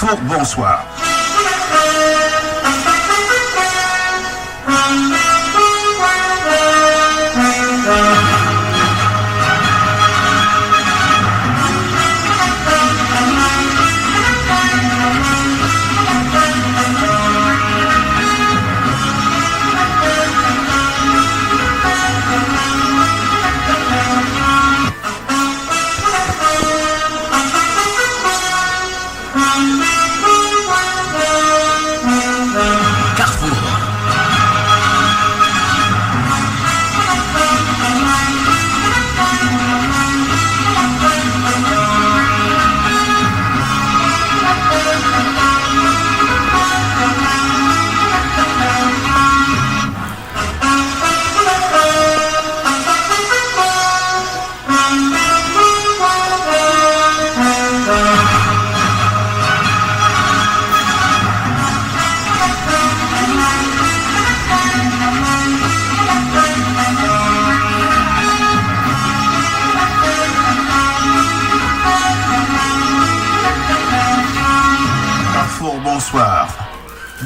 Carrefour, bonsoir.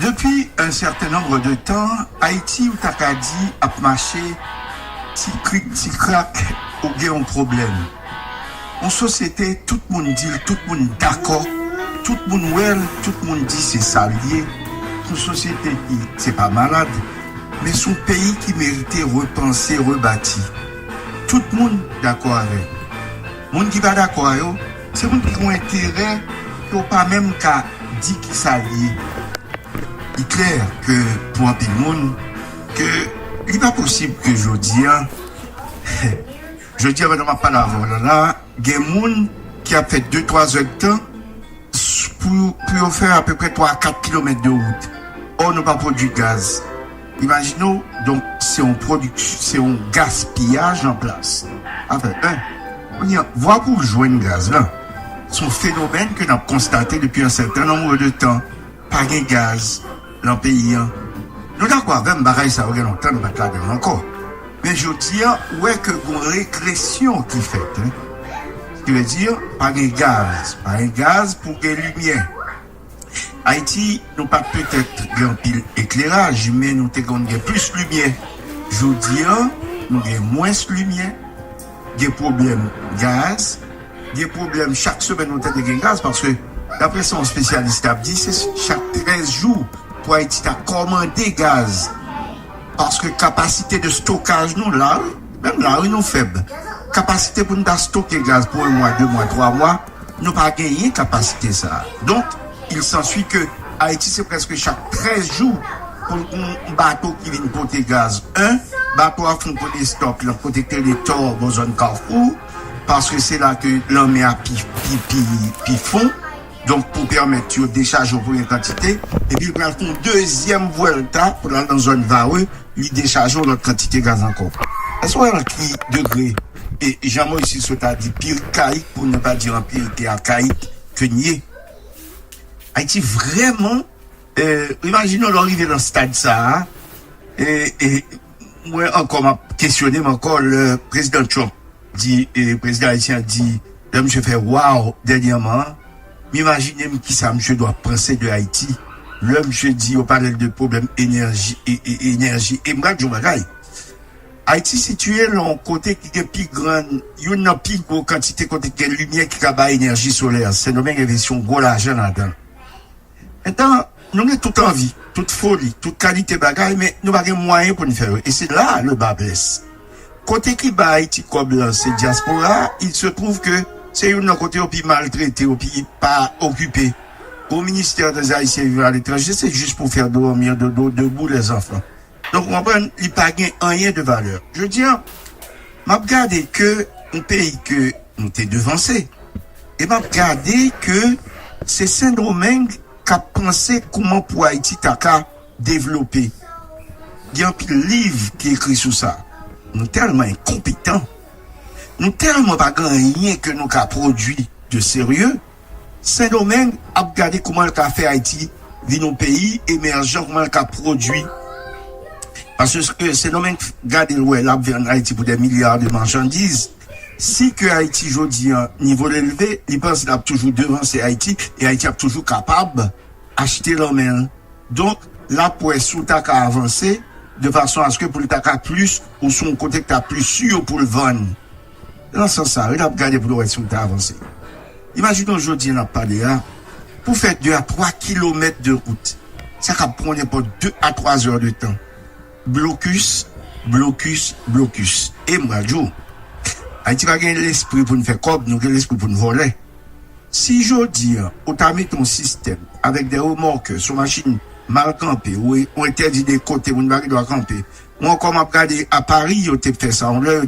Depuis un certain nombre de temps, Haïti ou Takadi a marché petit crack ou bien un problème. En société, tout le monde dit, tout le monde d'accord, tout le monde well, tout le monde dit c'est salier. Une société qui c'est pas malade, mais son pays qui méritait repenser, rebâti. Tout le monde d'accord avec. Le monde qui va d'accord avec, c'est le monde qui a intérêt, qui n'a pas même qu'à dire qu'il s'allie. Il est clair que pour un petit monde, que il n'est pas possible que je dise, vraiment pas la là, il y a des gens qui a fait 2-3 heures de temps pour faire à peu près 3-4 km de route. Or, nous pas produit gaz. Imaginons, donc, c'est un gaspillage en place. Enfin, voir pour joindre gaz là, c'est un phénomène que nous avons constaté depuis un certain nombre de temps. Pas de gaz dans le pays. Nous d'accord, même bagaille ça aurait longtemps, nous pas là encore. Mais je dis, ouais, que une régression qui fait. Ce qui veut dire, pas de gaz pour des lumières. Haïti, nous pas peut-être grand pile éclairage, mais nous avons plus de lumière. Je dis, nous avons moins de lumière, des problèmes gaz, des problèmes chaque semaine nous avons des gaz parce que d'après son spécialiste a dit, c'est chaque 13 jours pour Haïti à commander gaz. Parce que capacité de stockage, nous, là, même là, nous faible. Capacité pour nous stocker gaz pour 1 mois, 2 mois, 3 mois, nous pas gagné capacité ça. Donc, il s'ensuit que Haïti, c'est presque chaque 13 jours pour un bateau qui vient porter gaz. Un bateau à fond pour des stocks, là, pour détecter les torts dans zone Carrefour, parce que c'est là que l'homme est à fond. Donc, pour permettre de décharger pour une quantité, et puis, il va faire une deuxième volta pour aller dans une zone vareux, lui décharger notre quantité de gaz encore. Est-ce qu'on a qui degré? Et Jean-Maurice ici, a dit pire caïque, pour ne pas dire un pire qui est archaïque, que nier. Haïti, vraiment, imaginons l'arrivée dans ce stade ça, et moi, encore, m'a questionné, encore, le président Trump dit, et le président haïtien dit, là, monsieur fait waouh, dernièrement, imaginez qui ça, monsieur doit penser de Haïti. Là, monsieur dit, on parle de problème énergie, et moi, je bagaille. Haïti situé dans un côté qui est plus grand, il y a une plus grosse quantité de lumière qui a énergie solaire. C'est le même investion gros l'argent là-dedans. Maintenant, nous avons toute envie, toute folie, toute qualité bagaille, mais nous n'avons pas de moyens pour nous faire. Et c'est là le bas blesse. Côté qui bat Haïti comme c'est diaspora, il se trouve que c'est un côté au plus maltraité, au plus pas occupé. Au ministère des Haïtiens vivant à l'étranger, c'est juste pour faire dormir debout les enfants. Donc, on comprend, il n'y a pas rien de valeur. Je dis, m'a regardé que un pays que nous t'es devancé, et m'a regardé que c'est Saint-Domingue qui a pensé comment pour Haïti t'a développer. Il y a un petit livre qui est écrit sur ça. Nous tellement incompétents. Nous tellement pas rien que nous avons produit de sérieux. Saint-Domingue a regardé comment le fait Haïti vit un pays émergent, comment il a produit. Parce que Saint-Domingue garde le là en Haïti pour des milliards de marchandises. Si que Haïti, aujourd'hui, niveau élevé, il pense qu'il a toujours devancé Haïti, et Haïti a toujours capable d'acheter l'homme. Donc, là, pour être sous ta qu'à avancer, de façon à ce que pour le taca plus, ou son côté que t'as plus sûr pour le vendre. Dans ce sens, il a regardé pour le être sous ta avancé. Imaginons aujourd'hui, on a parlé là, pour faire 2 à 3 kilomètres de route. Ça va prendre pour 2 à 3 heures de temps. Blocus. Et moi, Joe, Haïti va gagner l'esprit pour nous faire comme nous avons l'esprit pour nous voler. Si je dis, on t'a mis ton système avec des remorques sur machine mal campée, ou on interdit des côtés où on doit camper. Moi, comme à Paris, on t'a fait ça, on l'a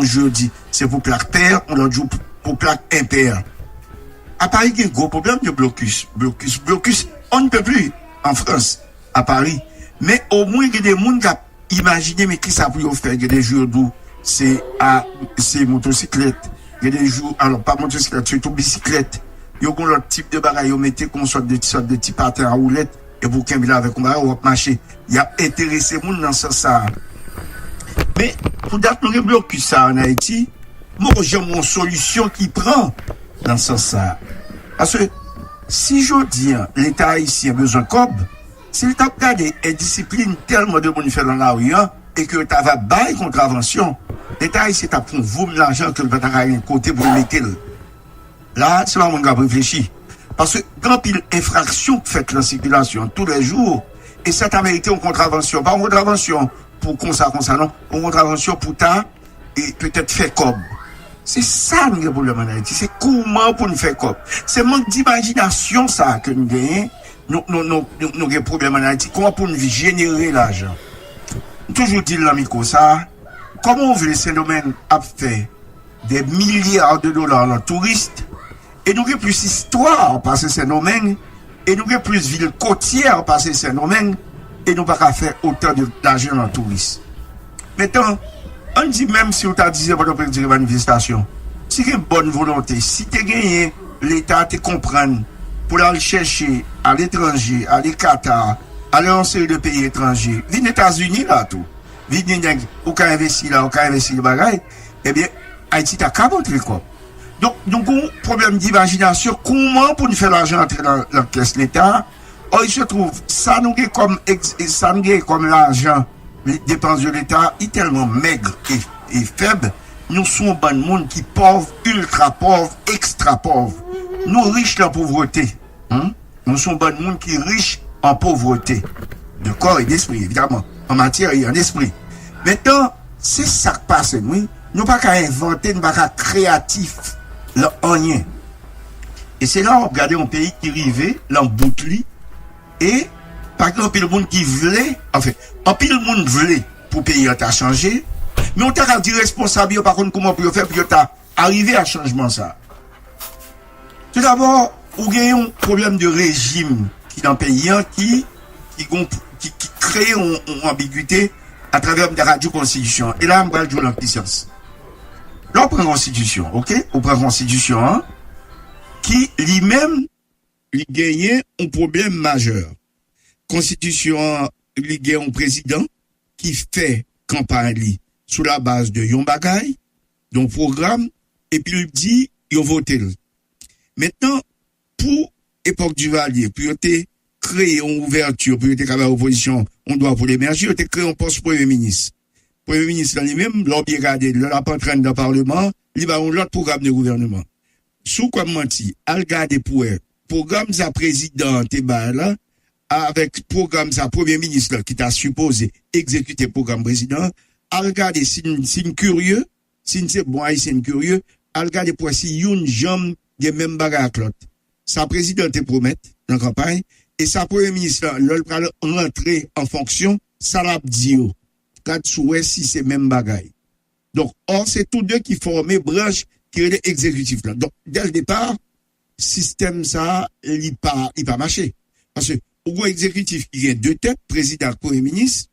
jeudi, c'est pour plaque paire, on l'a joue pour plaque impaire. À Paris, il y a un gros problème de blocus. On ne peut plus en France, à Paris. Mais au moins, il y a des gens qui ont imaginé, mais qui ça peut faire, il y a des jours d'où c'est motocyclette. Il y a des jours, alors pas motocyclette, surtout bicyclette. Il y a un autre type de bagaille, ils mettent qu'on soit de petits patins à roulette, et pour qu'un là avec un bagaille, on va marcher. Il y a intéressé les gens dans ce sens. Mais, pour date, nous avons bloqué ça en Haïti, moi, j'ai mon solution qui prend dans ce sens. Parce que, si je dis, l'État haïtien a besoin de cob, si l'État regarde et discipline tellement de monde fait dans la rue, et que l'État va bailler contravention, l'État haïtien a pour vous l'argent que le va à un côté pour le mettre. Là, c'est là où on va réfléchir. Parce que, quand il y a une infraction faite en circulation tous les jours, et ça a mérité une contravention, pas une contravention pour comme ça, non, une contravention pour ta, et peut-être faire comme. C'est ça le problème en Haïti. C'est comment pour nous faire comme. C'est manque d'imagination, ça, que nous gagnons. Nous avons problème en Haïti. Comment pour nous générer l'argent? Toujours dire l'amico, ça. Comment on veut les phénomènes à faire des milliards de dollars en touristes, et nous avons plus d'histoire par ces phénomènes, et nous avons plus de villes côtières par ces phénomènes, et nous ne pouvons pas faire autant d'argent en touristes. Maintenant, on dit même si on t'a dit pour la manifestation, si tu as une bonne volonté, si tu as gagné, l'État te comprend pour aller chercher à l'étranger, aller Qatar, aller en série de pays étrangers, venir aux États-Unis là tout, venir au cas investi là, au cas investi le bagaille, eh bien, Haïti t'a capoté quoi. Donc, un problème d'imagination, comment pour nous faire l'argent entrer dans la caisse de l'État? Oh, il se trouve, ça nous est comme l'argent. Les dépenses de l'État est tellement maigre et faible. Nous sommes un monde qui pauvre, ultra pauvre, extra pauvre. Nous riches en pauvreté. Nous sommes un monde qui est riche en pauvreté. De corps et d'esprit, évidemment. En matière et en esprit. Maintenant, c'est ça qui passe, nous. Nous pas qu'à inventer, nous pas qu'à créatif. Là, rien. Et c'est là, on regarde un pays qui rivait, l'emboutli, et par exemple, le monde qui voulait, en fait, en pile le monde voulait pour payer à changer, mais on t'a dit responsable, par contre, comment pour faire, pour t'a arrivé à changement ça. Tout d'abord, on a un problème de régime qui dans le pays, qui crée une ambiguïté à travers la radio-constitution. Et là, on va jouer l'impuissance. Là, on prend constitution, ok? On prend constitution, qui lui-même, il gagne un problème majeur. Constitution, il gagne un président qui fait campagne sous la base de yon bagay, d'un programme, et puis il dit, il vote. Maintenant, pour époque du Valier, pour créer une ouverture, pour créer opposition, on doit pour l'émerger, on créé un poste Premier ministre. Premier ministre lui-même, l'objet gardé, la patronne dans le Parlement, il va un autre programme de gouvernement. Sous comme menti, al garder pour programme sa président là, avec programme sa premier ministre qui t'a supposé exécuter programme président, al garder si curieux, si c'est bon haïtien curieux, al garder pour si une jambe de même bagarre que l'autre. Sa président te promet dans la campagne, et sa premier ministre, l'autre rentrer en fonction, ça l'a dit, quand souhait si c'est même bagaille. Donc, or, c'est tous deux qui forment branche qui est l'exécutif là. Donc, dès le départ, système ça, il pas marché. Parce que, au exécutif, il y a deux têtes, président, premier ministre.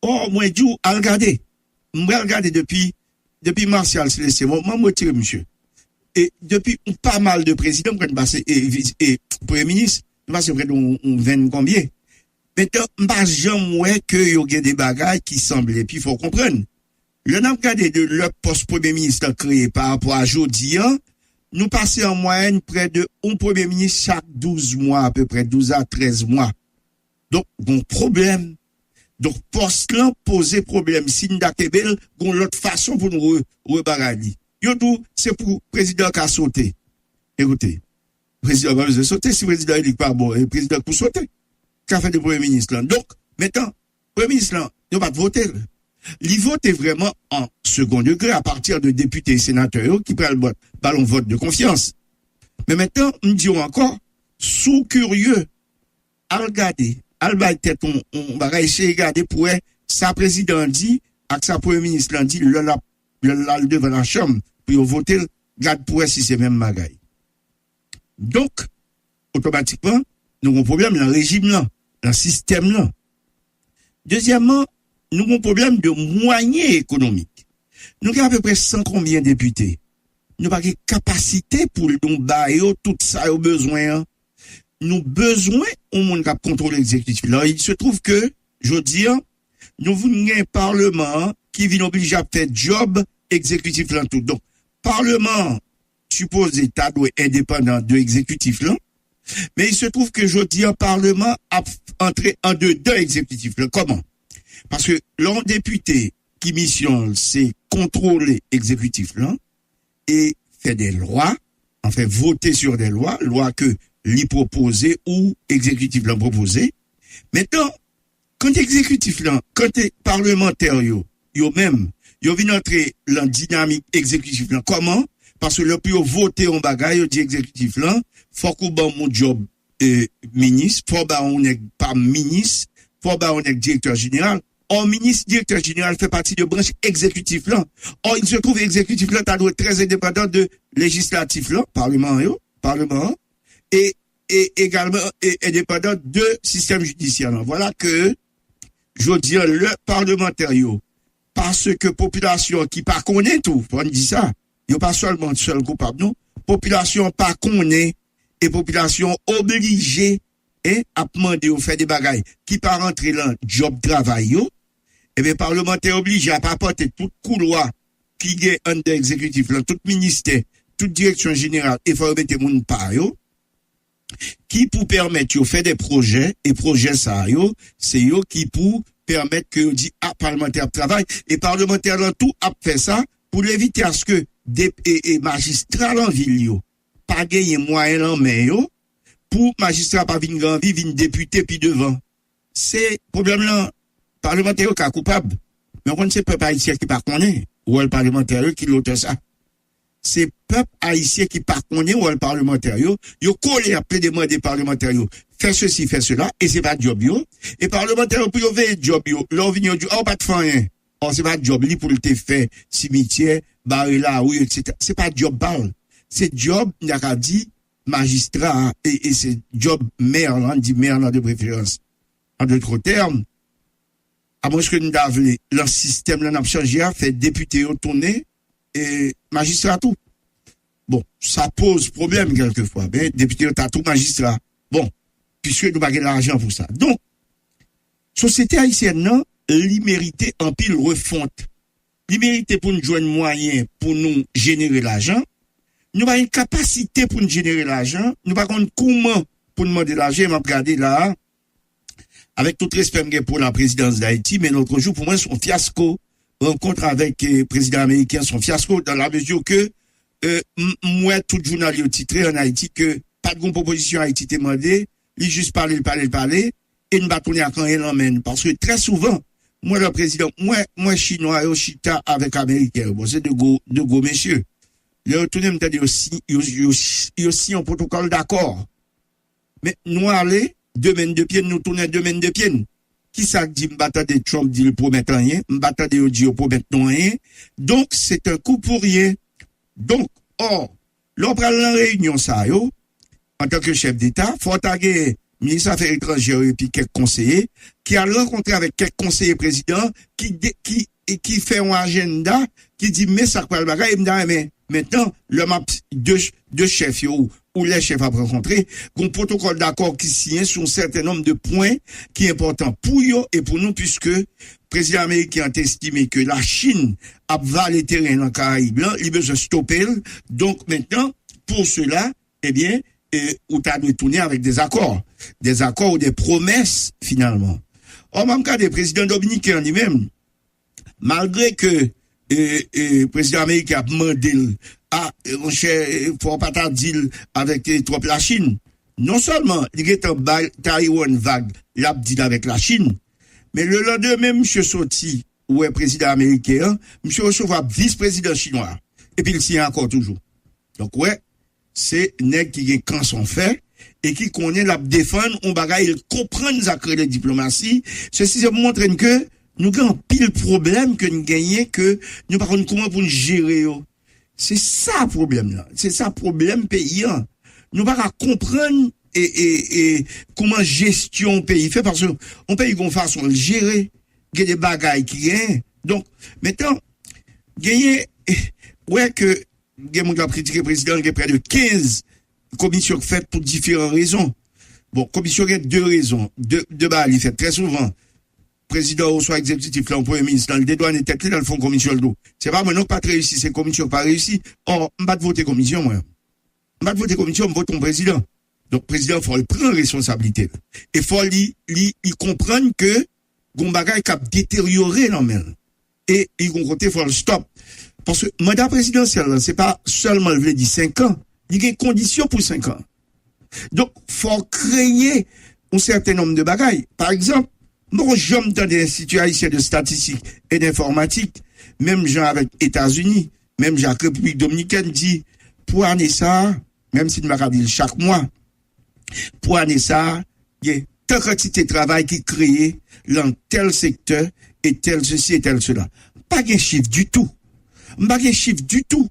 Or, moi, je regarder depuis Martial Célestin, moi, motivé, monsieur. Et depuis pas mal de présidents, quand passé, et premier ministre, passé près de 20 combien. Maintenant, pas jamais que il y a des bagages qui semblent, et puis il faut comprendre. Le nombre de le poste premier ministre créé par rapport à jodi, nous passons en moyenne près de un premier ministre chaque 12 mois, à peu près 12 à 13 mois. Donc, bon problème. Donc, poste là, poser problème. Si nous avons l'autre façon pour nous rebarrer. Yo tout, c'est pour président qui a sauté. Écoutez, président va besoin sauter, si président il dit pas bon, et président pour sauter. Qu'a fait le premier ministre là? Donc, maintenant, premier ministre là, il va pas voter. Il vote vraiment en second degré à partir de députés et sénateurs qui prennent le ballon vote de confiance. Mais maintenant, nous disons encore, sous curieux, à regarder, à on va essayer de regarder pour sa président dit, avec sa premier ministre dit, le devant la chambre, pour voter, garde pour si c'est même magaille. Donc, automatiquement, nous avons un problème dans le régime là, dans le système là. Deuxièmement, nous avons un problème de moyens économiques. Nous avons à peu près 100 combien de députés. Nous n'avons pas de capacité pour nous bailler tout ça au besoin. Nous besoin au monde qui contrôle l'exécutif. Là, il se trouve que, je veux dire, nous voulons un parlement qui vient obliger à faire job exécutif là tout. Donc, parlement supposé État doit être indépendant de l'exécutif là. Mais il se trouve que, je dis, un parlement a entré en dedans exécutif là. Comment? Parce que l'un député qui mission, c'est contrôler l'exécutif là et faire des lois, enfin voter sur des lois que lui proposer ou exécutif l'a proposé. Maintenant, quand l'exécutif là, quand les parlementaires yo même, yo viennent entrer dans dynamique exécutif là, comment? Parce que le plus voter en bagaille, yo dit exécutif là, faut qu'on ban mon job ministre, faut ba on est pas ministre, faut ba on est directeur général. Or, ministre, directeur général fait partie de branche exécutif là. Or, il se trouve exécutif là, t'as doit être très indépendant de législatif là, parlement, et également indépendant de système judiciaire là. Voilà que, je veux dire, le parlementaire, parce que population qui pas connaît tout, on dit ça, il n'y a pas seulement seul coupable, non. Population pas connaît, et population obligée, à demander au fait des bagailles, qui pas rentrer dans job travail, et bien, parlementaire obligé à pas porter toute couloir qui est under exécutif, là, tout ministère, toute direction générale, et faut mettre moun par qui pour permettre de faire des projets, et projets ça, c'est qui pour permettre que dit parlementaire travaille, et parlementaire dans tout a fait ça, pour éviter à ce que des magistrats en ville, pas gagner moyen en main, pour magistrat pas venir grand vie, venir député puis devant. C'est problème là, parlementaire qui est coupable. Mais on ne sait peuple haïtien qui pas connaît, ou le parlementaire qui l'auteur ça. C'est peuple haïtien qui pas connaît, ou le parlementaire yo collé à plein demander parlementaire fait ceci, fait cela, et c'est pas job yo. Et parlementaire pour yo faire job yo, là vient du pas de faire rien. Or c'est pas job li pour le te faire cimetière, barrer là, oui, etc. C'est pas job balle. C'est job, il a dit, magistrat, et c'est job maire, là, on dit maire là de préférence. En d'autres termes, à moins que nous avons le système, là, n'a changé, fait député au tourner, et magistrat tout. Bon, ça pose problème quelquefois, mais député au tout magistrat. Bon, puisque nous n'avons pas l'argent pour ça. Donc, société haïtienne, non, il méritait en pile refonte. Il méritait pour nous joindre moyen pour nous générer l'argent. Nous avons une capacité pour nous générer l'argent. Nous n'avons pas comment pour nous demander l'argent. Je vais regarder là, avec tout respect pour la présidence d'Haïti, mais l'autre jour, pour moi, son fiasco, rencontre avec le président américain, son fiasco, dans la mesure que, moi, tout journal titré en Haïti, que pas de grande proposition Haïti demandé, il juste parler, et nous va tourner à quand il emmène. Parce que très souvent, moi, le président, moi, chinois, yo chita avec américain. Bon, c'est de gros messieurs. Le retourner, me dit aussi un protocole d'accord. Mais nous aller, 2 mènes de pied, nous tourner 2 mènes de pied. Qui ça dit, m'bata de Trump dit le promettre rien, m'bata de audio promettre rien. Donc, c'est un coup pour rien. Donc, or, l'on prend la réunion, ça, en tant que chef d'État, faut taguer ministre des Affaires étrangères et puis quelques conseillers, qui a rencontré avec quelques conseillers présidents, qui fait un agenda, qui dit, mais ça quoi le bagage, il me dit, mais maintenant, le map de chefs, ou les chefs à rencontrer, un protocole d'accord qui signe sur un certain nombre de points qui est important pour eux et pour nous, puisque président américain a estimé que la Chine a valé terrain dans le Caraïbe, il a besoin de stopper. Donc maintenant, pour cela, eh bien, ou t'as de tourner avec des accords ou des promesses, finalement. Or, même cas, le président dominicain lui-même, malgré que le président américain a demandé mon cher, faut pas t'en dire avec trop la Chine, non seulement il est en Taïwan vague, il a dit avec la Chine, mais le lendemain, monsieur sorti, ou est président américain, monsieur recevoir vice-président chinois, et puis il s'y est encore toujours. Donc, ouais, c'est nèg qui est quand son fait, et qui connaît la défendre, on bagaille, il comprend les accords de diplomatie. Ceci, c'est pour montrer que nous avons pile problème que nous gagnons, que nous ne savons pas comment pour nous gérer. C'est ça le problème, là. C'est ça le problème paysan. Nous ne pouvons pas comprendre et comment gestion pays fait, parce qu'on paye une façon de gérer, il y a des bagailles qui gagnent. Donc, maintenant, gagner, ouais, que, il y a qui a critiqué le président, il y a près de 15 commissions faites pour différentes raisons. Bon, commission, il y a deux raisons. Deux balles, il fait très souvent. Président ou soit exécutif, là, au premier ministre, dans le dédouane tête dans le fond commission le dos. C'est pas moi non pas réussi, c'est commission pas réussi. Or, on va voter commission, moi. On va voter commission, on vote ton président. Donc, président, il faut le prendre responsabilité. Et faut lui comprendre que, Gombaga est cap détériorer, non, mais. Et, il faut le stop. Parce que, mandat présidentiel, c'est pas seulement, je l'ai dit, 5 ans. Il y a des conditions pour 5 ans. Donc, faut créer un certain nombre de bagailles. Par exemple, moi, j'aime dans des instituts haïtiens de statistique et d'informatique, même gens avec États-Unis, même gens avec République Dominicaine dit, pour année ça, même si nous m'avons dit chaque mois, pour année ça, il y a tant quantité de travail qui est créé dans tel secteur et tel ceci et tel cela. Pas de chiffre du tout. Pas de chiffre du tout.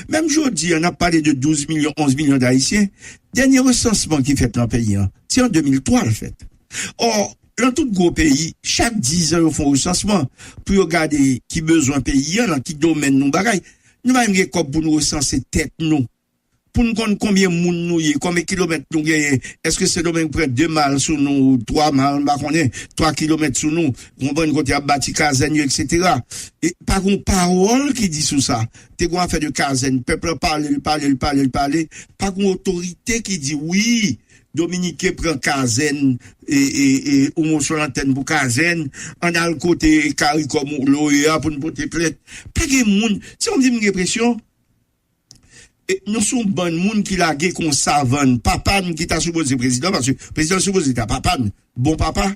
Même aujourd'hui, on a parlé de 12 millions, 11 millions d'Haïtiens. Dernier recensement qui fait dans le pays, c'est en 2003, le fait. Or, dans tout gros pays, chaque 10 ans, ils font un recensement pour regarder qui besoin pays, dans qui domaine nous bagaille. Nous avons un comme pour nous recenser tête nous. Pour nous connaître combien de monde nous y, combien de kilomètres nous gagnons. Est-ce que c'est domaine près 2 miles sous nous, 3 miles, bah, on est 3 kilomètres sous nous, on va côté à bâti casen, etc. Et par une parole qui dit sous ça. T'es qu'on a fait de casen, peuple parle, par une autorité qui dit oui, Dominique prend casen, et ou mon sur l'antenne pour casen, on a le côté carré comme l'OEA pour nous porter plainte. Pas de monde, si on me dit une répression, nous sommes bon monde qui l'a gué qu'on savane, papa qui t'a supposé président, parce que président supposé t'as papa, bon papa,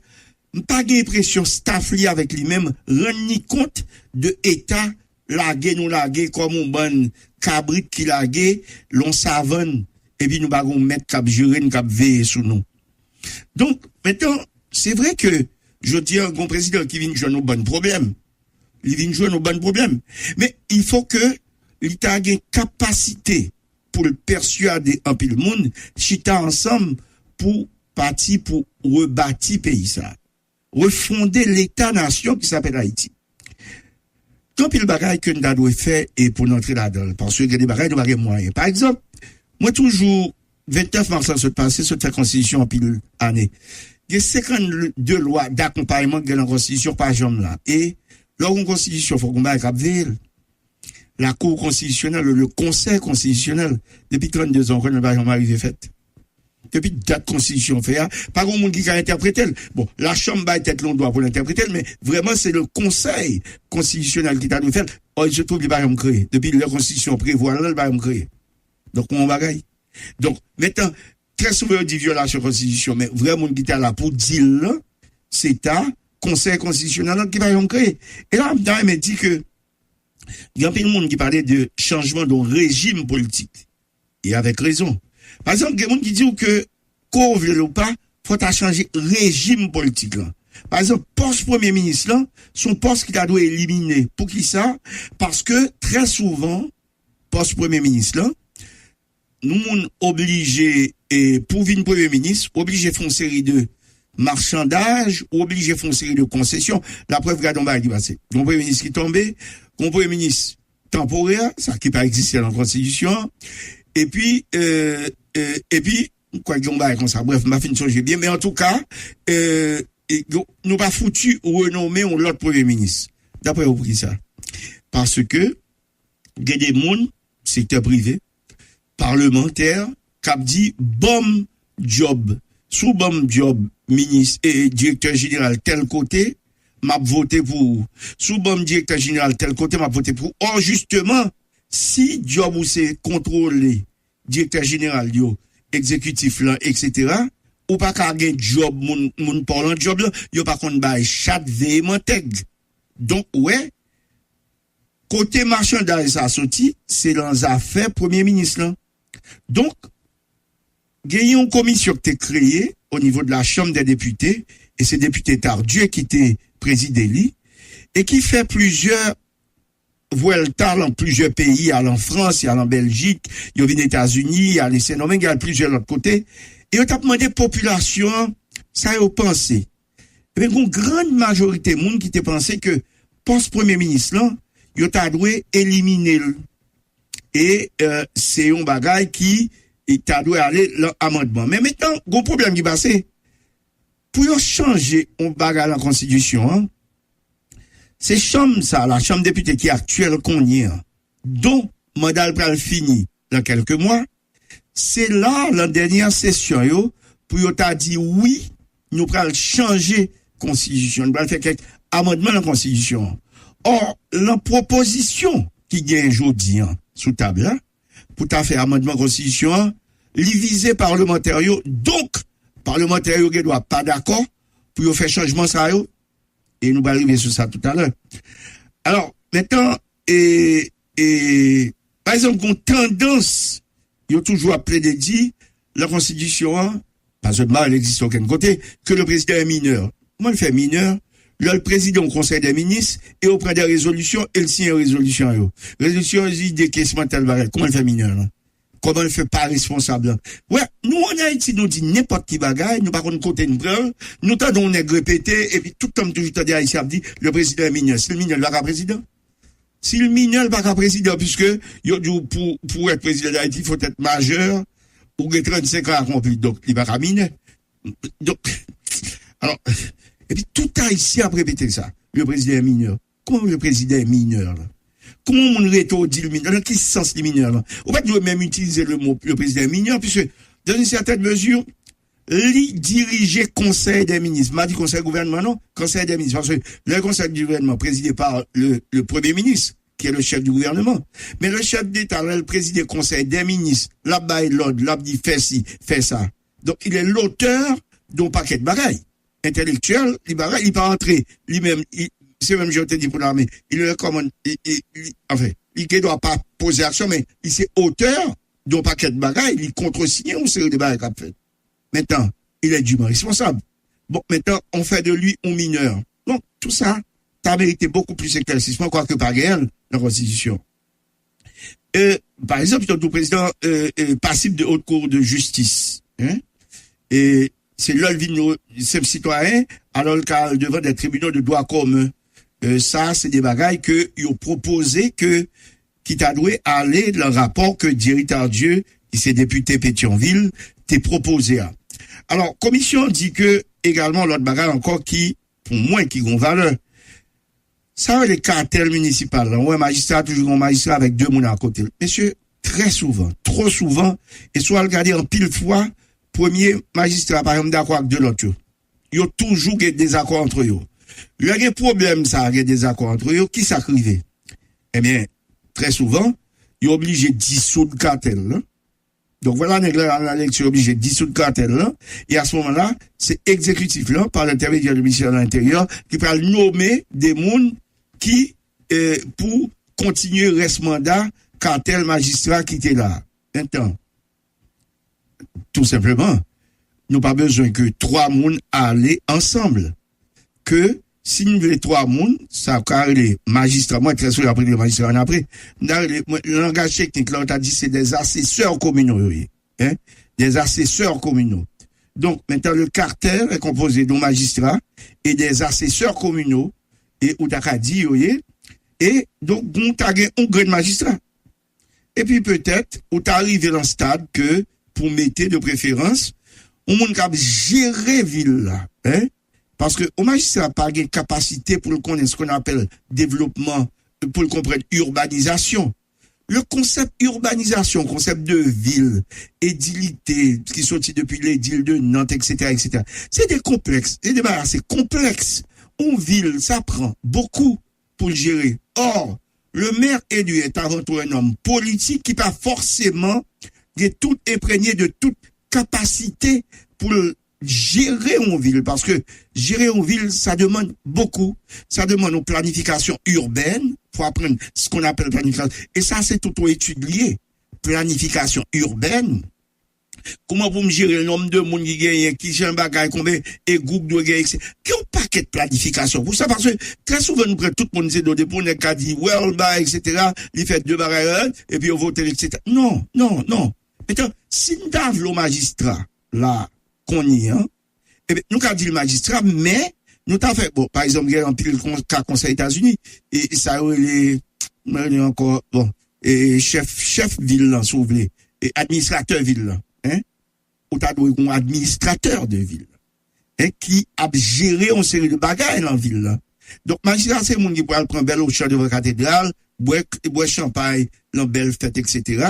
pas de pression staff li avec lui-même, rend ni compte de état, la gué comme un bon cabrit qui l'a gué, l'on savane, et puis nous bagons mettre cap jurer, cap veiller sur nous. Donc, maintenant, c'est vrai que, je dis un bon président qui vient jouer nos bons problèmes. Il vient jouer nos bons problèmes. Mais il faut que, l'État a une capacité pour le persuader un peu le monde, chita ensemble pour partir pour rebâtir pays ça. Refonder l'État-nation qui s'appelle Haïti. Quand il bagaille que nous avons fait et pour entrer là-dedans, parce que des bagailles de bagailles moyens. Par exemple, moi toujours, 29 mars se passer sur la Constitution en pile année. Il y a 52 lois d'accompagnement de la Constitution par exemple là. Et, lors d'une Constitution, il faut qu'on baille la Cour constitutionnelle, le Conseil constitutionnel, depuis 32 ans, qu'on n'a pas arrivé fait. Depuis date constitution fait, pas grand monde qui a interprété. Bon, la Chambre a peut-être l'on doit pour l'interpréter, mais vraiment, c'est le Conseil constitutionnel qui t'a dû faire. Oh, je trouve qu'il va me créer. Depuis la Constitution prévoit là, il va me créer. Donc, on bagaille. Donc, maintenant, très souvent, on dit violation de la Constitution, mais vraiment, qui t'a là pour dire là, c'est un Conseil constitutionnel qui va me créer. Et là, il m'a dit que, il y a plein de monde qui parlait de changement de régime politique. Et avec raison. Par exemple, il y a des gens qui disent que, qu'on veut ou pas, faut changer régime politique, là. Par exemple, poste premier ministre, là, son poste qu'il a dû éliminer. Pour qui ça? Parce que, très souvent, poste premier ministre, là, nous, sommes obligés, et pour venir premier ministre, obligés de faire une série de marchandages, obligés de faire une série de concessions. La preuve, regardons pas qui passe. Mon premier ministre qui est tombé, mon premier ministre temporaire, ça qui pas existé dans la Constitution, et puis, quoi qu'on va comme ça, bref, ma fin de changer bien, mais en tout cas, nous pas foutu renommer l'autre premier ministre. D'après vous, qui ça? Parce que, il y a des gens, secteur privé, parlementaire, qui a dit, bon job, sous bon job, ministre et directeur général tel côté, m'a voté pour. Sous bon directeur général tel côté, m'a voté pour. Or, justement, si job ou c'est contrôlé, directeur général, yo, exécutif là, etc., ou pas qu'à un job, moun parlant job là, yo pas qu'on bail chat véhément tègre. Donc, ouais, côté marchandise ça sorti, c'est dans affaires premier ministre là. Donc, il y a une commission qui est créée au niveau de la Chambre des députés, et c'est député Tardieu qui était présidé lui, et qui fait plusieurs vueltas dans plusieurs pays, à en France, il y a en Belgique, il y a aux États-Unis, il y a les Sénomènes, il y a plusieurs autres côtés, et on a demandé population, ça a pensé. Et bien, une grande majorité de monde qui t'a pensé que, post premier ministre là, il a dû éliminer le. Et, c'est un bagage qui, il t'a dû aller l'amendement. Mais maintenant, gros problème qui passe, pour changer un bagage dans la Constitution, hein, c'est la chambre députée qui est actuelle qu'on y est, dont mandat pral fini dans quelques mois, c'est là, la dernière session, yo, pour yo t'a dit oui, nous pral changer Constitution, nous pral faire quelques amendements dans la Constitution. Or, la proposition qui gagne aujourd'hui, hein, sous table, hein, pour t'a fait amendement Constitution, li visé parlementaire yo, donc, parlementaire yo, doit pas d'accord, pour yo faire changement ça yo, et nous allons arriver sur ça tout à l'heure. Alors, maintenant, par exemple, une tendance, il y a toujours appelé de dire, la Constitution, pas seulement elle existe aucun côté, que le président est mineur. Comment il fait mineur? Le président au Conseil des ministres, et auprès des résolutions, il signe une résolution, yo. Résolution, il dit décaissement tel barrel. Comment il fait mineur, là? Comment il fait pas responsable? Ouais, nous, en Haïti, nous dit n'importe qui bagaille, nous, par contre, côté nous prend, nous, t'as on est répété, et puis, tout comme toujours, t'as dit, Haïti, dit, le président est mineur. Si le mineur, il va pas président? Si le mineur, il va pas président, puisque, pour être président d'Haïti, il faut être majeur, ou 35 ans accompli. Donc, il va pas mineur. Donc, alors, et puis, tout Haïtien a répété ça. Le président est mineur. Comment le président est mineur, là? Comment on réto dit le mineur? Dans quel sens le mineur, là? Au fait, je veux même utiliser le mot, le président mineur, puisque, dans une certaine mesure, diriger conseil des ministres. M'a dit conseil du gouvernement, non? Conseil des ministres. Parce que le conseil du gouvernement présidé par le premier ministre, qui est le chef du gouvernement. Mais le chef d'État, là, le président du conseil des ministres, là-bas, l'ordre, là, dit fait ci, fait ça. Donc, il est l'auteur d'un paquet de bagailles. Intellectuel, il pas entrer, lui-même, c'est même, je te dis pour l'armée, il recommande, enfin, il ne doit pas poser action, mais il c'est auteur d'un paquet de bagailles, il contresigne une série de bagailles qu'il a fait. Maintenant, il est dûment responsable. Bon, maintenant, on fait de lui un mineur. Donc, tout ça, t'as mérité beaucoup plus d'éclaircissement, quoique pas réel, dans la Constitution. Par exemple, le président passible de haute cour de justice, hein, et c'est l'olvino, c'est citoyen, alors le cas devant des tribunaux de droit commun. Ça, c'est des bagailles que ils ont proposé qui t'a doué aller dans le rapport que Thierry Tardieu, qui s'est député Pétionville, t'est proposé. Alors, commission dit que, également, l'autre bagaille encore qui, pour moi, qui ont valeur. Ça, les cartels municipaux, là, ouais, magistrat, toujours un magistrat avec deux mouns à côté. Messieurs, très souvent, trop souvent, et soit regarder en pile fois, premier magistrat, par exemple, d'accord avec de l'autre. Il y a toujours des accords entre eux. Il y a des problèmes, ça, il y a des accords entre eux. Qui s'acrivait? Eh bien, très souvent, il est obligé de dissoudre le cartel, là. Donc voilà, l'élection est obligé de dissoudre le cartel, là. Et à ce moment-là, c'est exécutif, là, par l'intermédiaire du ministère de l'Intérieur, qui peut nommer des mondes qui, pour continuer reste mandat, cartel magistrat qui était là. Maintenant, tout simplement, nous pas besoin que trois mondes aller ensemble. Que, si nous voulons trois mondes, ça a les magistrats, moi, très souvent, après les magistrats, après, le langage technique, là, on t'a dit, c'est des assesseurs communaux, hein, des assesseurs communaux. Donc, maintenant, le cartel est composé de magistrats et des assesseurs communaux, et, où t'as dit, et, donc, on t'a un grand magistrat. Et puis, peut-être, où t'as arrivé dans le stade que, pour mettre de préférence, on monde qui a géré ville là, hein, Parce que au magistrat pas de capacité pour le connaître ce qu'on appelle développement, pour le comprendre urbanisation. Le concept urbanisation, concept de ville, édilité, qui sorti depuis l'édile de Nantes, etc. C'est des complexes, c'est des barres assez complexes. Une ville, ça prend beaucoup pour le gérer. Or, le maire élu est avant tout un homme politique qui pas forcément est tout imprégné de toute capacité pour gérer une ville. Parce que gérer une ville, ça demande beaucoup. Ça demande une planification urbaine. Faut apprendre ce qu'on appelle planification. Et ça, c'est tout étudié. Planification urbaine. Comment vous me gérer le nombre de monde qui gagne, qui j'ai un bagage, combien, et groupe de gagne, etc. Qui ont un paquet de planification. Pour ça, parce que très souvent, nous prenons tout le monde, c'est de pour les cas dit, well, bah, etc. Il fait deux bagages, et puis on vote, etc. Non. Maintenant, si nous avons le magistrat, là, qu'on y est, hein, eh bien, nous avons dit le magistrat, mais, nous avons fait, bon, par exemple, il y a un pile cas Conseil États-Unis, et ça, les, encore, bon, et chef ville, là, si vous voulez, et administrateur ville, là, hein, ou t'as un administrateur de ville, hein, qui a géré une série de bagages dans la ville, là. Donc, magistrat, c'est le monde qui peut prendre belle au champ de la cathédrale, boire champagne, dans belle fête, etc.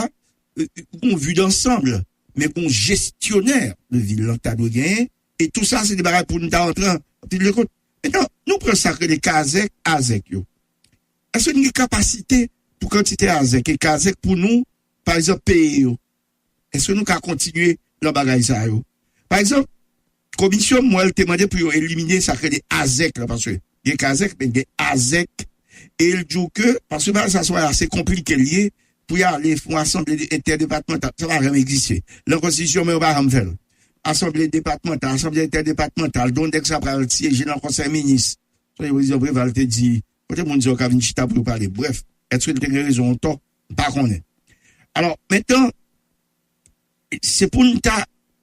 On vue d'ensemble, mais qu'on gestionnaire de ville, là, t'as gagné, et tout ça, c'est des bagages pour nous entrer en maintenant, nous prenons ça que les Kazek, Azek, yo. Est-ce qu'il y a une capacité pour quantité Azek et Kazek pour nous, par exemple, payer, yo? Est-ce que nous pouvons continuer le bagage ça, yo? Par exemple, commission, moi, elle demandé pour éliminer ça que les Azek, là, parce que, il y a Kazek, mais il y a Azek, et il dit que, parce que, ça soit assez compliqué lié, pour y aller, pour assemblée interdépartementale, ça va jamais exister. La constitution, mais on va faire. Assemblée départementale, assemblée interdépartementale, dont dès que ça va siéger dans le conseil ministre. So, vous va te dire, peut-être mon Dieu, qu'avait une chita pour parler. Bref, est-ce que tu as raison ou tort? Pas qu'on est. Alors, maintenant, c'est pour nous,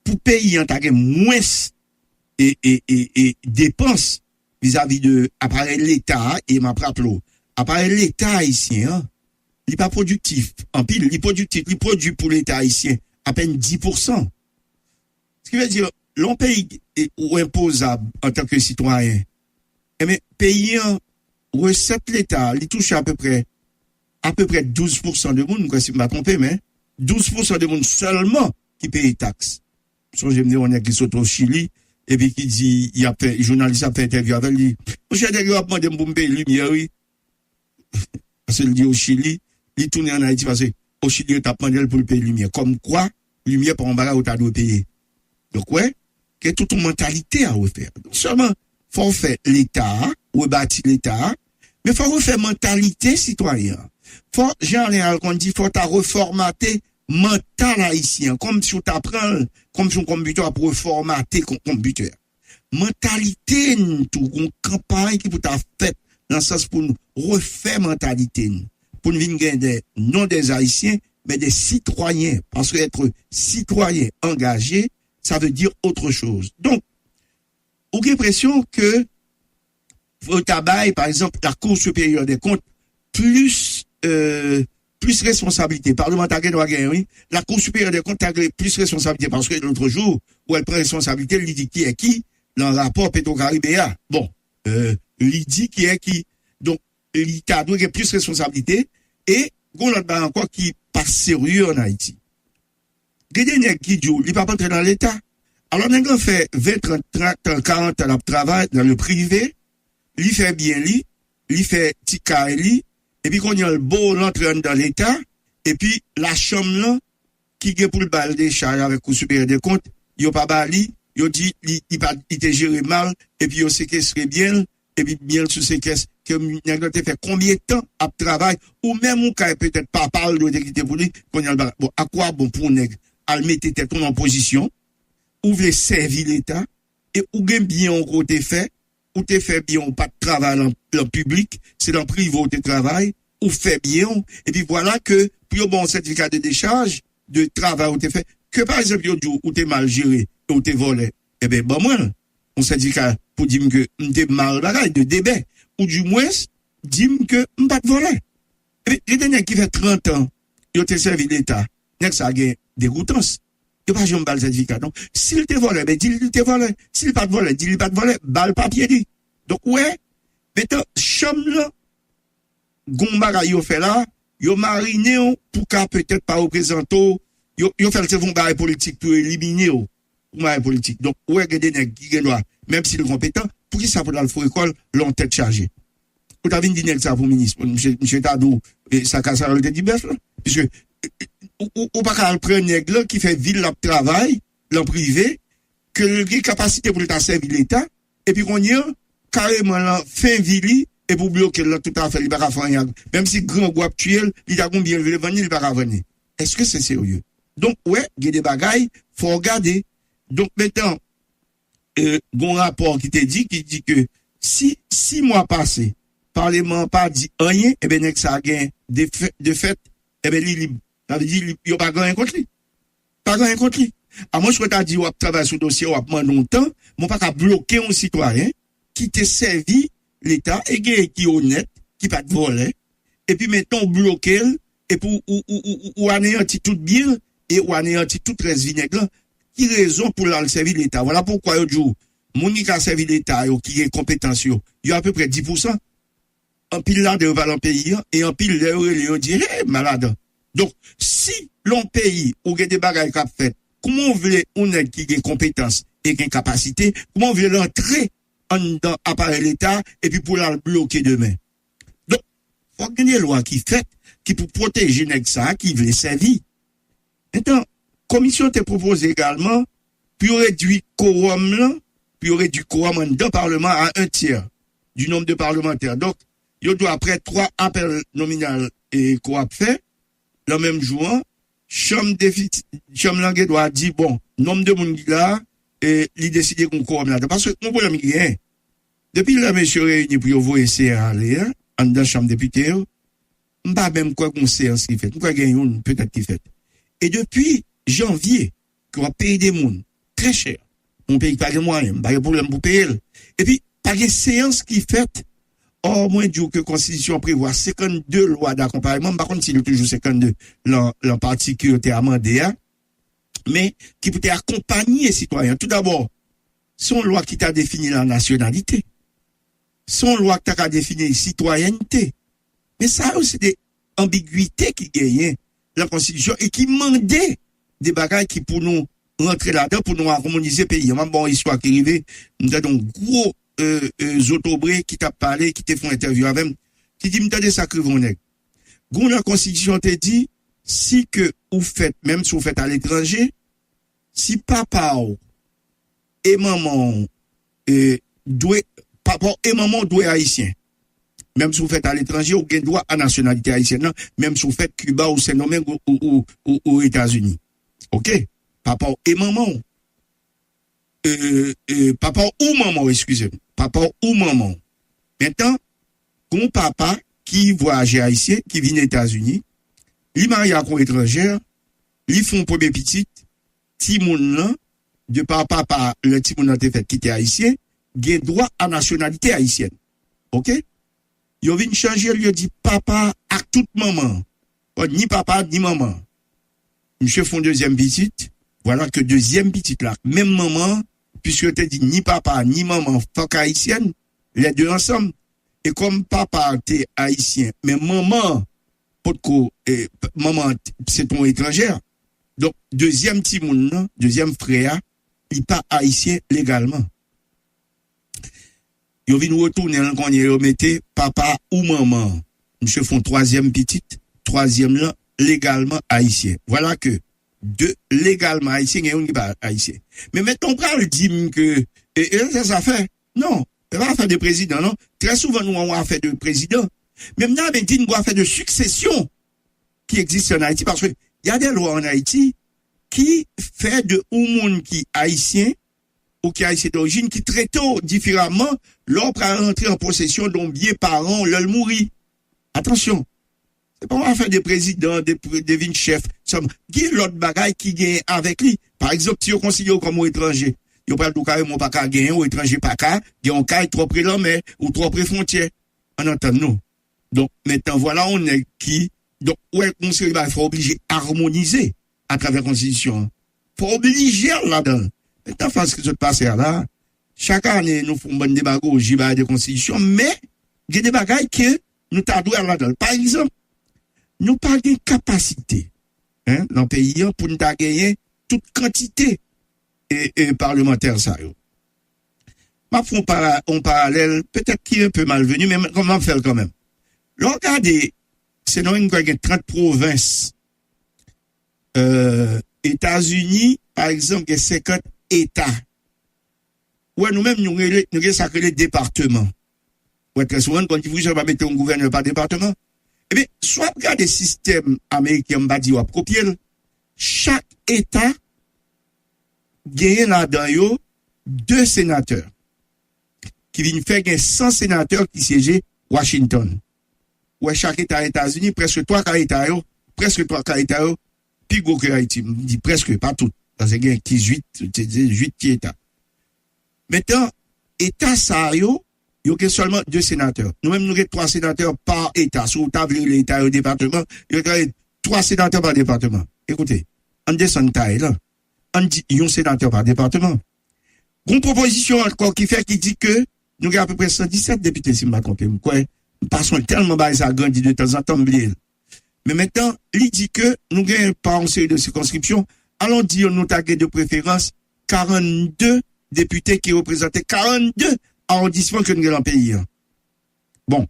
pour payer, en tant moins, et dépenses vis-à-vis de, appareil l'État, et ma propre appareil l'État haïtien, hein, il n'est pas productif. En pile, il est productif, il produit pour l'État haïtien à peine 10%. Ce qui veut dire, l'on paye ou imposable en tant que citoyen. Eh bien, payant recette l'État, il touche à peu près 12% de monde, si je ne me trompe, mais 12% de monde seulement qui paye taxes. So, je me dis, on est qui saute au Chili, et puis qui dit, il y a fait, journaliste a fait interview avec lui. Monsieur, il a demandé pour me payer lumière, oui. Parce qu'il dit au Chili, il tourne en Haïti parce que au Chili, il a demandé pour le payer lumière. Comme quoi, lumière pour un bagage où tu dois payer. Donc, ouais, qu'il y a toute une mentalité à refaire. Donc, seulement, faut faire l'État, rebâtir l'État, mais faut refaire mentalité citoyen. Faut, généralement, qu'on dit, faut ta reformater mental haïtien, comme si on t'apprend, comme si on computer pour reformater ton computer. Mentalité, tout, une campagne qui peut ta fait, dans le sens pour nous refaire mentalité, pour nous venir des, non des haïtiens, mais des citoyens. Parce que être citoyen engagé, ça veut dire autre chose. Donc, on a l'impression que au tabac, par exemple, la Cour supérieure des comptes, plus responsabilité. Parlementaire doit gagner, oui. La Cour supérieure des comptes a plus responsabilité parce que l'autre jour, où elle prend responsabilité, elle dit qui est qui dans le rapport Petro-Caribéa. Bon, il dit qui est qui. Donc, l'État doit avoir plus responsabilité et on a encore qui pas sérieux en Haïti. Des derniers qui disent, il ne va pas entrer dans l'État. Alors, on a fait 20, 30, 40 ans de travail dans le privé, il fait bien il fait tika et puis quand il y a le beau l'entraîne dans l'État, et puis la chambre là, qui est pour le bal des charges avec le supérieur des comptes, il n'y a pas bali, il dit, il te géré mal, et puis il séquestré bien, et puis bien sous séquestre, que il a fait combien de temps à travail, ou même on peut-être pas parler de l'équité pour lui, quand il y a le bal. Bon, à quoi bon pour nègre? À le mettre tête en position, ou veut servir l'État, et ou bien bien en côté fait, ou te fait bien, ou pas de travail dans le public, c'est dans le privé où tu travailles, ou fait bien, et puis voilà que, pour un bon certificat de décharge, de travail où tu fait, que par exemple, où tu mal géré, ou tu volé, eh ben, bon, moi, un certificat pour dire que m'te mal bagaille de débet, ou du moins, dire que m'pas de volé. Et puis, les derniers qui fait 30 ans, ils ont servi l'État, n'est-ce pas, dégoûtance. Il pas jamais balle certificat. Donc, s'il te volé, ben, dis-il te volé. S'il pas te volé, dis-il pas te volé, balle papier dit. Donc, ouais, maintenant, chambre là, Gombaga yo fait là, yo mariné pour qu'à peut-être pas représenter, yo fait le vont bail politique pour éliminer pour bail politique. Donc, ouais, que des nèg qui doit, même s'il est compétent, pour qui ça pour dans le faux école, l'on tête chargée. Vous avez dit nèg ça pour ministre, monsieur Tadou, ça casse le dit bœuf là, puisque ou pas qu'à prendre nèg là qui fait ville la travail, l'en privé, que le capacité pour l'état servir l'état, et puis qu'on y a carrément là fin ville et pour bloquer là tout à fait, il va pas faire même si grand guap tuer, il a combien veut venir, il va pas venir. Est-ce que c'est sérieux? Donc ouais, il y a des bagailles, faut regarder. Donc maintenant bon rapport qui dit que si 6 mois passés, parlement pas dit rien, et ben ça a gain de fait, et ben il ça veut dire il pas gagné contre lui. Pas gagné contre lui. À moi je t'a dit on travaille sur dossier, on prend longtemps, mon pas qu'à bloquer un citoyen qui t'a servi l'État et qui est honnête, qui pas de voler, et puis mettons bloquer et pour ou anéantir tout bien et ou anéantir tout reste vinaigre, qui raison pour la servir l'État. Voilà pourquoi yo jour moun qui a servi l'État qui est compétence yo à peu près 10%. En pile là de va pays et en pile là dit hey, malade. Donc si l'on pays ou des bagages qu'a fait, comment on veut on est qui a compétence et qui a capacité, comment on veut l'entrer dans appareil l'État et puis pour la bloquer demain. Donc, faut qu'il y ait une loi qui fait, qui pour protéger ça, qui veut servir. Maintenant, commission te propose également, puis réduire quorum là, puis réduire quorum dans le Parlement à 1/3 du nombre de parlementaires. Donc, il doit après 3 appels nominaux et quoi fait, le même jour, chambre langue doit dire, bon, nombre de monde là, et il décide qu'on quorum là. Parce que mon problème est rien. Depuis là, monsieur réuni pour vous essayer à aller, en dans la chambre député, on pas même quoi qu'on séance qui fait. Pourquoi gagner peut-être qui fait. Et depuis janvier, qu'on va payer des monde très cher. On paye pas de moyens, pas de problème pour payer. Et puis, pas de séance qui fait, or, moins du que la Constitution prévoit 52 lois d'accompagnement, par contre, s'il y a toujours 52, l'en partie qui a été amendée, mais qui peut accompagner les citoyens. Tout d'abord, son loi qui t'a défini la nationalité. Son loi qui t'a défini la citoyenneté. Mais ça aussi des ambiguïtés qui gagnent la Constitution et qui mandaient des bagages qui pour nous rentrer là-dedans, pour nous harmoniser le pays. Il y a une bonne histoire qui arrivait, nous avons gros autobré qui t'a parlé, qui t'a fait une interview avec moi, qui dit, m'tendez ça que vous n'êtes. Gon la Constitution te dit, si que vous faites, même si vous faites à l'étranger, si papa et maman papa et maman doit haïtien. Même si vous faites à l'étranger, vous avez droit à nationalité haïtienne, non? Même si vous faites Cuba ou Saint-Domingue ou aux États-Unis. OK? Papa et maman. Papa ou maman, excusez-moi. Papa ou maman. Maintenant, mon papa qui voyage haïtien, qui vient aux États-Unis, il marie à un étranger, il font premier petit, Timoun là, de papa, le Timoun a été fait qui était haïtien, il a droit à nationalité haïtienne. OK? Il vient changer, il dit papa à toute maman. Ni papa, ni maman. Monsieur font deuxième petite. Voilà que deuxième petite là. Même maman, puisque tu dit ni papa, ni maman, fuck haïtienne, les deux ensemble. Et comme papa t'es haïtien, mais maman, maman, c'est ton étrangère. Donc, deuxième petit monde, deuxième frère, il pas haïtien légalement. Ils viennent retourner quand ils remettent papa ou maman. Monsieur font troisième petite, troisième là, légalement haïtien. Voilà que deux légalement haïtien et on n'est pas haïtien. Mais maintenant, on parle dire que, et ça fait, non, on va faire de président, non? Très souvent, nous, on va faire de président. Même là, on dit, on va faire de succession qui existe en Haïti parce que il y a des lois en Haïti qui fait de un monde qui est haïtien ou qui est haïtien d'origine qui traite différemment l'autre à rentrer en possession d'un bien parent, l'ol mourir. Attention. C'est pas on va faire des présidents, des vignes chefs. Il y a l'autre bagaille qui gagne avec lui. Par exemple, si on considère comme un étranger, il n'y a pas de carrément pas qu'à gagner, ou étranger pas qu'à, il y a un cas trop près de la mer, ou trop près frontière. En entendant nous. Donc, maintenant, voilà, on est qui, donc, ouais, on serait, il faut obliger à harmoniser à travers la Constitution. Faut obliger là-dedans. Maintenant, face que se passe là, chaque année, nous faisons des démagogies, des constitutions, mais, il y a des bagailles que nous t'adouons là-dedans. Par exemple, nous pas de capacité, dans le pays, pour nous gagner toute quantité, et parlementaire, ça, yo. Ma font un parallèle, peut-être qui est un peu malvenu, mais comment faire quand même? Regardez, c'est dans une 30 provinces, États-Unis, par exemple, il y a 50 États. Ouais, nous-mêmes, nous avons sacré les départements. Ouais, très souvent, quand vous avez mettre un gouverneur par département, eh bien, soit regardez le système américain, on va dire, ou copier, chaque État gagne là-dedans, 2 sénateurs. Qui viennent faire 100 sénateurs qui siègent Washington. Ouais, chaque État États-Unis, presque 3 États, puis gros que Haïti, dit presque, pas tout. Parce qu'il y a 18 États. Maintenant, État ça, il y a seulement 2 sénateurs. Nous-mêmes, nous avons 3 sénateurs par État. Si vous avez l'État au département, il y a 3 sénateurs par département. Écoutez, on descend taille là. On dit, il y a un sénateur par département. Une proposition encore qui dit que nous avons à peu près 117 députés, si je ne me trompe pas. Nous passons tellement bas ça grandit de temps en temps, mais maintenant, il dit que nous avons pas une série de circonscriptions. Allons dire, nous avons de préférence 42 députés qui représentaient 42 arrondissements que nous avons dans le pays. Bon,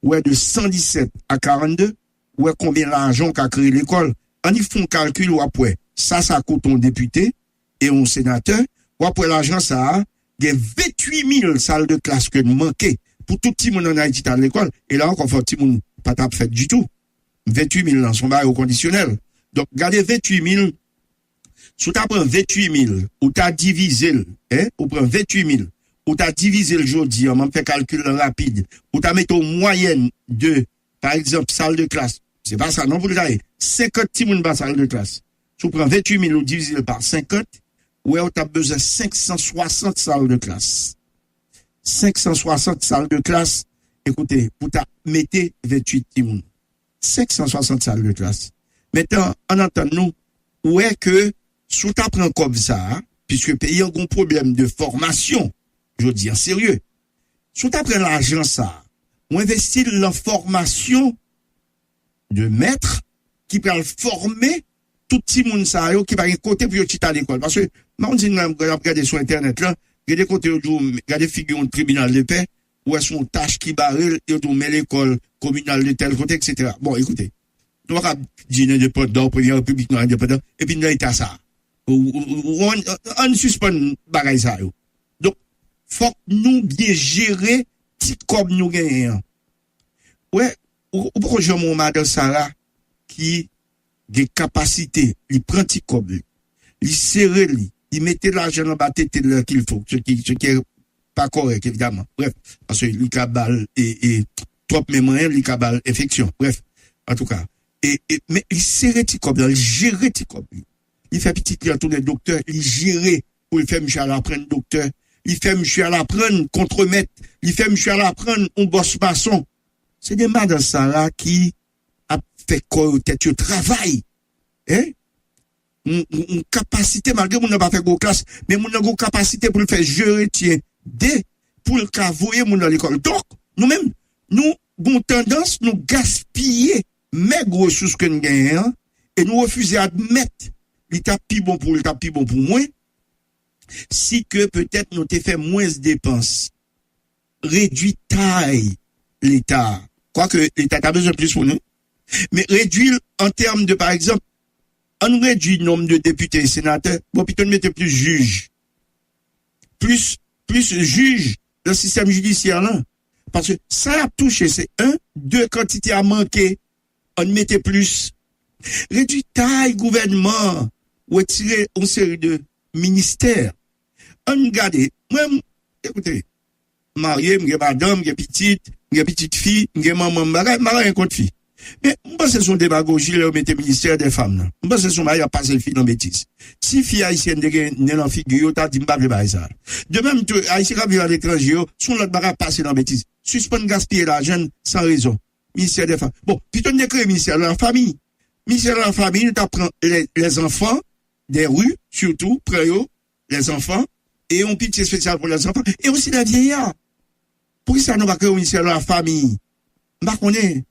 ouais, de 117 à 42, ouais, combien d'argent qu'a créé l'école? On y fait un calcul, ou après, ça coûte un député et un sénateur. Ou après l'argent, ça, il y a 28 000 salles de classe que nous manquons pour tout petit monde en Haïti à l'école. Et là, encore, faut petit monde pas tap fait du tout. 28 000 dans son bail au conditionnel. Donc, regardez 28 000. Si tu prends 28 000, ou tu as divisé, ou prends 28 000, ou tu as divisé le jeudi, on m'a fait calcul rapide, ou tu as mis une moyenne de, par exemple, salle de classe. C'est pas ça, non, vous le savez. 50 petits monde dans salle de classe. Si tu prends 28 000 ou divisé par 50, ouais, on a besoin de 560 salles de classe. 560 salles de classe. Écoutez, pour ta mettez 28 timoun. 560 salles de classe. Maintenant, en entendant nous, ouais que, sous ta prend comme ça, puisque le pays a un problème de formation, je veux dire sérieux. Sous ta prend l'argent ça, on investit dans la formation de maîtres qui peuvent former tout petit monde ça qui va côté pour chita à l'école parce que on dit regarder sur internet là regarder côté regarder figure de tribunal de paix où est son tâche qui barre et on met l'école communale de tel côté etc. Bon écoutez nous va dire indépendant première république non indépendant et puis nous état ça on suspend bagaille ça donc faut nous bien gérer petit comme nous gagnons ouais ou projet mon madame Sarah qui des capacités, il prend petit comme il serre il mettait l'argent dans la tête qu'il faut, ce qui est pas correct évidemment. Bref, parce que il cabale et trop mémoire, il cabale infection. Bref, en tout cas, mais il serre petit comme il gère petit comme il fait petit client tous les docteurs, il gère pour il fait monsieur à l'apprendre docteur, il fait monsieur à l'apprendre contremaître, il fait monsieur à l'apprendre un boss maçon. C'est des madame Sarah qui a fait quoi tête au travail une capacité malgré mon n'a pas fait go classe mais mon a une capacité pour le faire gérer tiens pour le cavoyer mon dans l'école donc nous même nous avons tendance nous gaspiller mes ressources que nous gagnons et nous refuser d'admettre l'état plus bon pour l'état plus bon pour moi si que peut-être nous t'ai fait moins de dépenses réduit taille l'état quoique l'état a besoin plus pour nous mais réduire en termes de, par exemple, on réduit le nombre de députés et sénateurs, bon, puis on mettait plus juges. Plus juges dans le système judiciaire, là. Parce que ça a touché, c'est 2 quantités à manquer, on mettait plus. Réduire taille gouvernement, retirer une série de ministères. On regarde, moi, écoutez, marié, m'gè madame, m'gè petite fille, m'gè maman, m'gè rien contre fille. Mais, moi, c'est son démagogie, là, on mette ministère des femmes, là. Moi, c'est son mari, a passé le fille dans bêtise. Si fille haïtienne, n'est dans figure, t'as dit, m'bable pas ça. De même, haïtien, qui vit à l'étranger, son l'autre barra passé dans bêtise. Suspend gaspiller l'argent, sans raison. Ministère des femmes. Bon, puis on décret ministère de la famille. Ministère de la famille, t'apprend les enfants des rues, surtout, près eux, les enfants, et un pitié spécial pour les enfants, et aussi les vieillards. Pour ça, nous va créer un ministère de la famille. Bah, on est,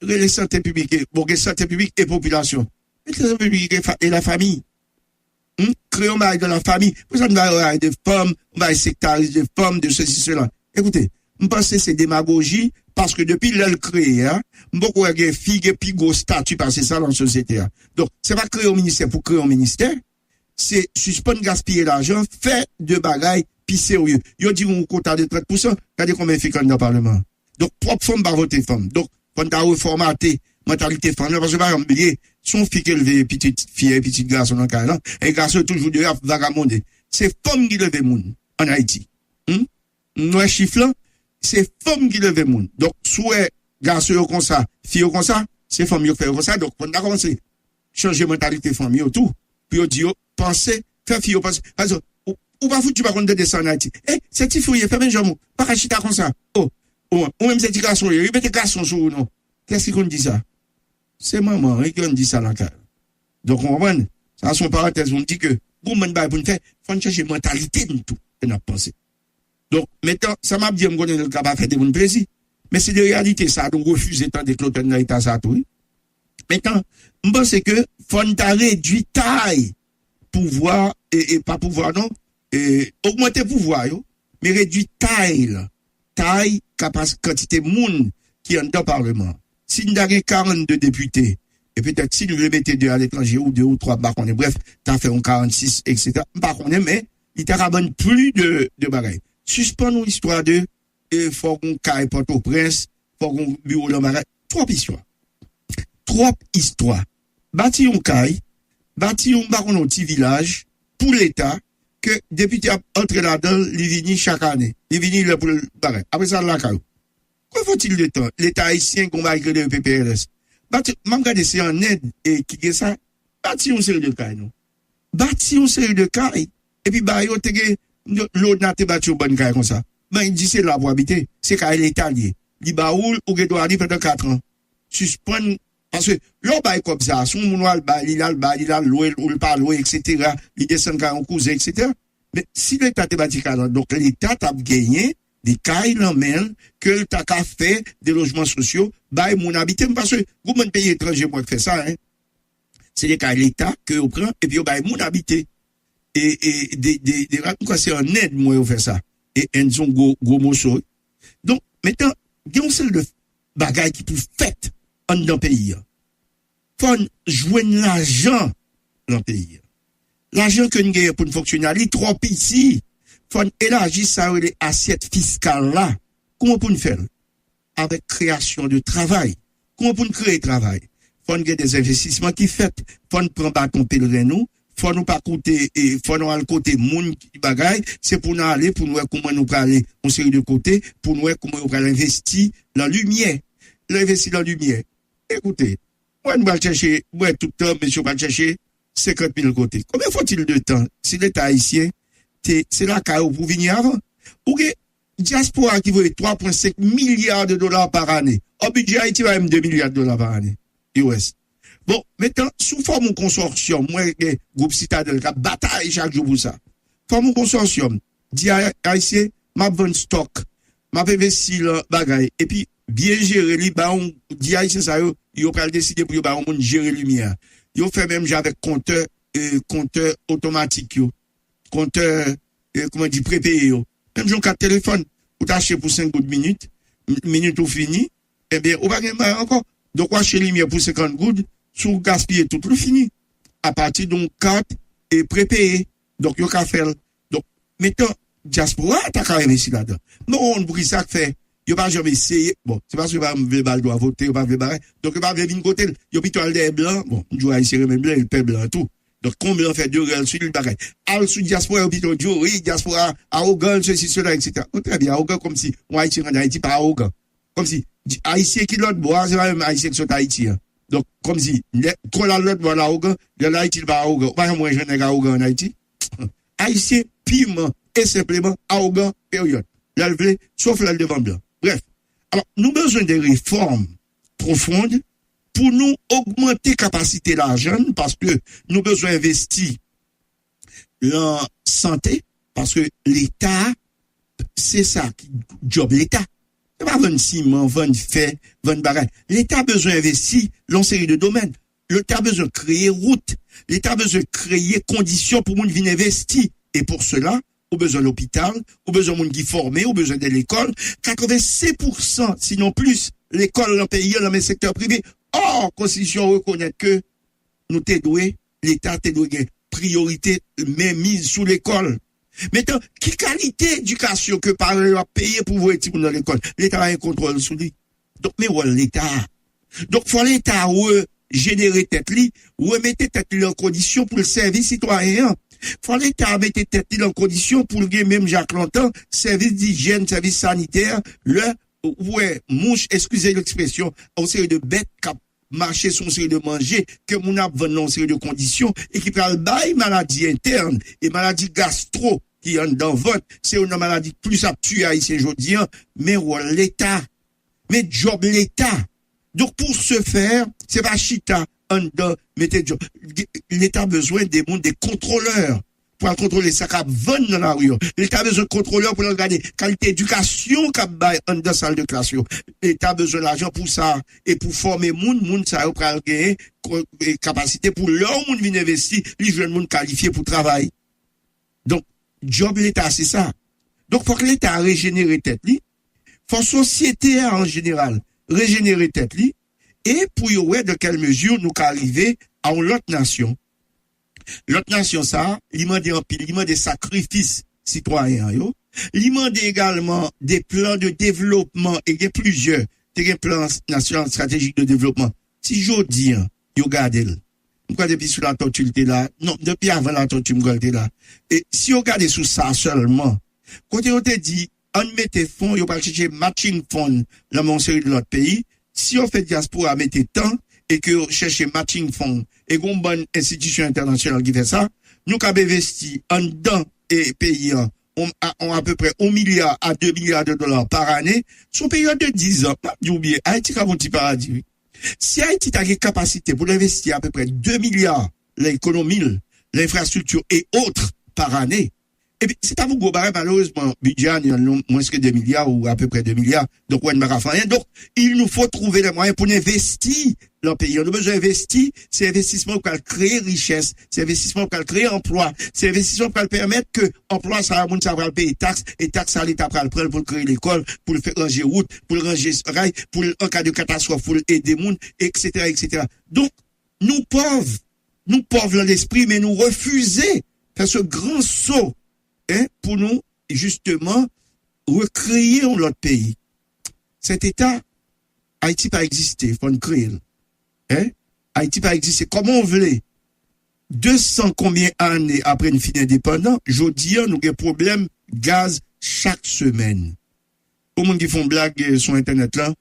les santé publique, bon, santé publique et population. Et la santé publique et la famille. Créons de la famille. Pour ça, nous va des femmes, on va sectaristes de femmes, de ceci, cela. Écoutez, je pense que c'est démagogie, parce que depuis l'elle créé, beaucoup de filles, puis gros statut, parce que c'est ça dans la société. Donc, c'est pas créer un ministère pour créer un ministère, c'est suspendre gaspiller l'argent, faire de bagailles, puis sérieux. Yo dit un quota de 30%, regardez combien de filles dans le Parlement. Donc, propre femme va voter femme. Donc, quand tu as reformaté mentalité femme, parce que par exemple, son fille qui élève petite fille, petite garçon dans le cas, et garçon toujours de vagabonder. C'est femme qui lève moun en Haïti. Nous, chiffre là, c'est femme qui lève moun. Donc, soit garçon comme ça, fille comme ça, c'est femme qui fait comme ça. Donc, on a commencé changer mentalité femme tout. Puis on dit, pensez, faire fille, penser. Parce que, ou pas foutu par contre de descendre en Haïti. Eh, c'est petit fouille, fait Benjamin, pas rachita comme ça. Ou même ces petits garçons, ils mettent des garçons sur nous. Qu'est-ce qu'on dit ça? C'est maman, qui on dit ça là. Donc, on comprend. Ça, son parenthèse, on dit que, pour nous faire, faut changer mentalité de tout, que nous pensons. Donc, maintenant, ça m'a dit, on connaît le capable faire de plaisir. Mais c'est de réalité, ça, donc refuser tant de clôtures dans l'état, ça, tout. Maintenant, je pense que, faut réduire taille, pouvoir, et pas pouvoir, non, augmenter pouvoir, mais réduire taille, quantité de monde qui est dans le Parlement. Si nous avons 42 députés, et peut-être si nous le mettons deux à l'étranger, ou deux ou trois, bref, tu as fait un 46, etc. Mais, il t'a ramené plus de bagailles. Suspendons l'histoire de, faut qu'on caille Port-au-Prince, faut qu'on bureau dans bagaille. Trop histoire. Bâti un caille, bâti un baron au petit village, pour l'État, que député a entré là-dedans, il vient chaque année. Il vient pour le bagaille. Après ça, la caille. Quoi faut-il de temps? L'État haïtien qu'on va écrire le PPRS. Même quand c'est en aide et qui est ça, bâti une série de cailles, non? Bâti une série de cailles. Et puis, bah, yo te l'autre n'a te bâti une bonne caille comme ça. Ben, il dit c'est là pour habiter. C'est caille l'État lié. Il baoul ou que doit aller pendant 4 ans. Suspend, parce que, l'on baille comme ça, son mounoual baille, il a loué, ou le pas loué, etc. Il descend quand on cousin, etc. Mais si l'État te bâti caille, donc l'État t'a gagné des cailles l'emmène que t'as qu'à faire des logements sociaux, bail mon habité, parce que vous mon pays étranger, moi, qui fait ça, hein. C'est des cailles l'État que vous prenez, et puis vous bail mon habité. Et quoi, c'est en aide, moi, vous fait ça. Et ils ont gros morceaux. Donc, maintenant, il y a un seul de bagaille qui peut faire en dans le pays. Faut joindre l'argent dans le pays. L'argent que nous gagnons pour une fonctionnaire, il est trop petit. Faut élargir ça les assiettes fiscales là. Comment pour nous faire? Avec création de travail. Comment pour nous créer travail? Faut nous des investissements qui fait. Faut nous prendre bâton pèlerin nous. Faut nous pas coûter et faut nous aller côté moun qui bagaille. C'est pour nous aller, pour nous comment nous aller on série de côté, pour nous comment nous investir dans la lumière. L'investir dans la lumière. Écoutez, moi, nous allons chercher, moi, tout le temps, monsieur, va chercher 50 000 côtés. Combien faut-il de temps? Si l'État haïtien, c'est là qu'il pour venir avant. Ou que, diaspora qui veut 3,5 milliards de dollars par année. Au budget Haïti va même 2 milliards de dollars par année. US. Bon, maintenant, sous forme un consortium, moi, groupe Citadel, qui bataille chaque jour pour ça. Forme un consortium. Dit haïtien, m'a vend stock. M'a investi le bagaille. Et puis, bien gérer les baons, dit haïtien ça, yo pas décider pour yo baon gérer lumière. Yo fait même avec compteur automatique yo. Compteur comment dit prépayé yo. Même j'en carte téléphone, ou t'acheter pour 5 gouttes minute ou fini, eh bien ou pas gagner encore. Donc acheter lumière pour 50 gouttes, sous gaspiller tout le fini. À partir d'une carte et prépayé. Donc yo ka faire. Donc maintenant diaspora t'as qu'à investir là-dedans. Non, on brise ça fait. Yo pas jamais essayé. Bon, c'est parce que pas verbal doit voter, pas verbal. Donc yo pas venir côté, yo plutôt des blancs. Bon, on joue à essayer même blanc, il paie blanc tout. Donc combien fait deux réels sur le bagage. Al sous diaspora yo plutôt Joe, oui, diaspora arrogant ceci cela etc. Oh, très bien, arrogant comme si on haïtien en Haïti pas arrogant. Comme si haïtien qui l'autre bois, c'est même haïtien qui sont haïtiens. Donc comme si quand l'autre bois l'arrogant, l'Haïti pas arrogant. Pas moi je n'ai arrogant en Haïti. Haïtien piment et simplement arrogant période. Là le sauf là devant blanc. Bref. Alors, nous avons besoin de réformes profondes pour nous augmenter capacité l'argent, parce que nous besoin investir en santé, parce que l'État, c'est ça, job l'État. C'est pas vendre ciment, vendre fer, vendre bagaille. L'État a besoin d'investir dans une série de domaines. L'État a besoin de créer route. L'État a besoin de créer conditions pour moun venir investir. Et pour cela, on a besoin de l'hôpital, on a besoin de moun qui formé, on a besoin de l'école. 86%, sinon plus, l'école dans le pays, dans le secteur privé. Or, Constitution reconnaît que nous t'es doué, l'État t'es doué, priorité, mais mise sous l'école. Maintenant, qui qualité d'éducation que par a payé pour vous étudier dans l'école? L'État a un contrôle sur lui. Donc, mais ouais, l'État. Donc, faut l'État générer tête li, remettre tête li en condition pour le service citoyen. Faut l'État mettre tête li en condition pour le même Jacques Lantan, service d'hygiène, service sanitaire, mouche, excusez l'expression, on série de bêtes cap marcher son série de manger, que mon a vendu série de conditions, et qui parle bail maladie interne, et maladie gastro, qui en dans votre, c'est une maladie plus à tuer haïtien aujourd'hui, mais l'État, mais job l'État. Donc, pour ce faire, c'est pas chita, l'État a besoin des contrôleurs pour contrôler ça qui vend dans la rue. L'État a besoin de contrôleurs pour regarder qualité d'éducation qui bail dans la salle de classe. L'État a besoin d'argent pour ça et pour former moun ça pour gagner capacité pour leur moun venir investir, les jeunes moun qualifiés pour travail. Donc, job l'État c'est ça. Donc, faut que l'État régénère tête li, faut société en général régénérer tête li, et pour y voir de quelle mesure nous arriver à une autre nation. L'autre nation, ça, il demande un pile, il demande des sacrifices citoyens, yo. Il demande également des plans de développement, et il y a plusieurs, des plans nationaux stratégiques de développement. Si je dis, yo gardez le. Pourquoi depuis sous la torture, là? Non, depuis avant la torture, là. Et si vous regardez sous ça seulement, quand on te dit, on mette fonds, on va chercher matching fund dans mon série de l'autre pays, si on fait diaspora, mettez temps, et que on cherche matching fund, et qu'on bonne institution internationale qui fait ça, nous avons investi en dedans et pays, on a à peu près 1 milliard à 2 milliards de dollars par année, sur période de 10 ans. J'ai oublié, Haïti a un petit paradis. Si Haïti a une capacité pour investir à peu près 2 milliards, l'économie, l'infrastructure et autres par année, et puis, c'est pas vous, malheureusement, budget, il y a moins que 2 milliards ou à peu près 2 milliards. Donc, on n'a pas rien. Donc, il nous faut trouver les moyens pour investir dans le pays. On a besoin d'investir. C'est investissement pour créer richesse. C'est investissement pour créer emploi. C'est investissement pour permettre que emploi, ça va payer taxes. Et taxes, ça, l'État va le prendre pour créer l'école, pour le faire ranger route, pour le ranger rail, pour, en cas de catastrophe, pour aider moun, etc., etc. Donc, nous pauvres dans l'esprit, mais nous refuser faire ce grand saut pour nous, justement, recréer notre pays. Cet État, Haïti pas existé, il faut le créer. Haïti pas existé. Comment on voulait? 200 combien d'années après une fin indépendante, je dis, nous avons des problèmes gaz chaque semaine. Au monde qui font blague sur Internet là,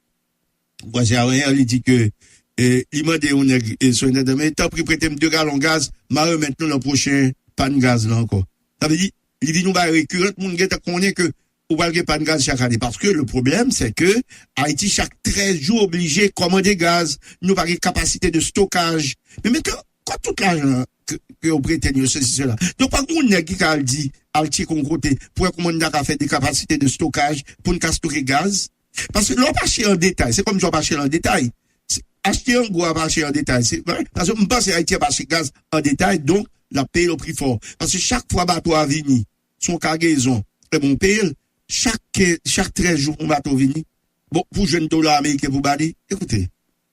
moi j'ai rien, il dit que, il m'a dit, on est sur Internet, mais t'as pris prêter 2 gallons de gaz, mais maintenant le prochain, pas de gaz là encore. Ça veut dire, il dit nous va récurrent, moun geta connaît que ou va pas de gaz chaque année parce que le problème c'est que Haïti chaque 13 jours obligé commander gaz, nous pas de capacité de stockage. Mais maintenant quand tout l'argent que on prétend ceci cela. Donc par contre nèg qui a dit Haïti qu'on côté pour commander a fait des capacités de stockage pour nous stocker gaz parce que l'on pas acheter en détail, c'est comme si on pas acheter en détail. Acheter en gros pas acheter en détail, c'est vrai parce que on pense Haïti pas acheter gaz en détail donc la paye au prix fort parce que chaque fois bateau a venu son cargaison, et bon paye, chaque 13 jours, on va tout venir. Bon, pour jeune dollar américain, vous badez, écoutez,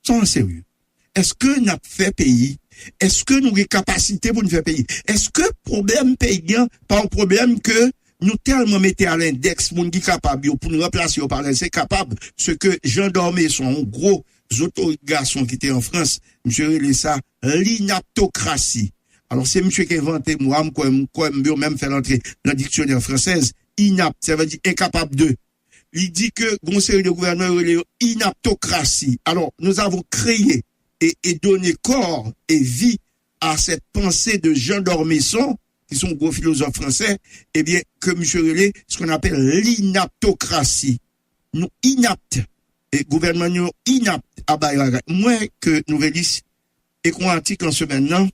sans sérieux. Est-ce que nous fait pays? Est-ce que nous avons capacité pour nous faire payer? Est-ce que problème payant, pas un problème que nous tellement mettons à l'index, mon qui capable, pour nous remplacer au parler, c'est capable, ce que Jean Dormé, son gros auto garçon qui était en France, monsieur relé ça, l'inaptocratie. Alors, c'est monsieur qui a inventé, moi, même fait l'entrée dans le dictionnaire française, inapte, ça veut dire incapable de. Il dit que, conseil de gouvernement, inaptocratie. Alors, nous avons créé et donné corps et vie à cette pensée de Jean d'Ormesson, qui sont gros philosophes français, eh bien, que monsieur Relé, ce qu'on appelle l'inaptocratie. Nous, inaptes. et gouvernement yo inapte à bailler. Moi, que Nouvelis, et qu'on article en semaine, non,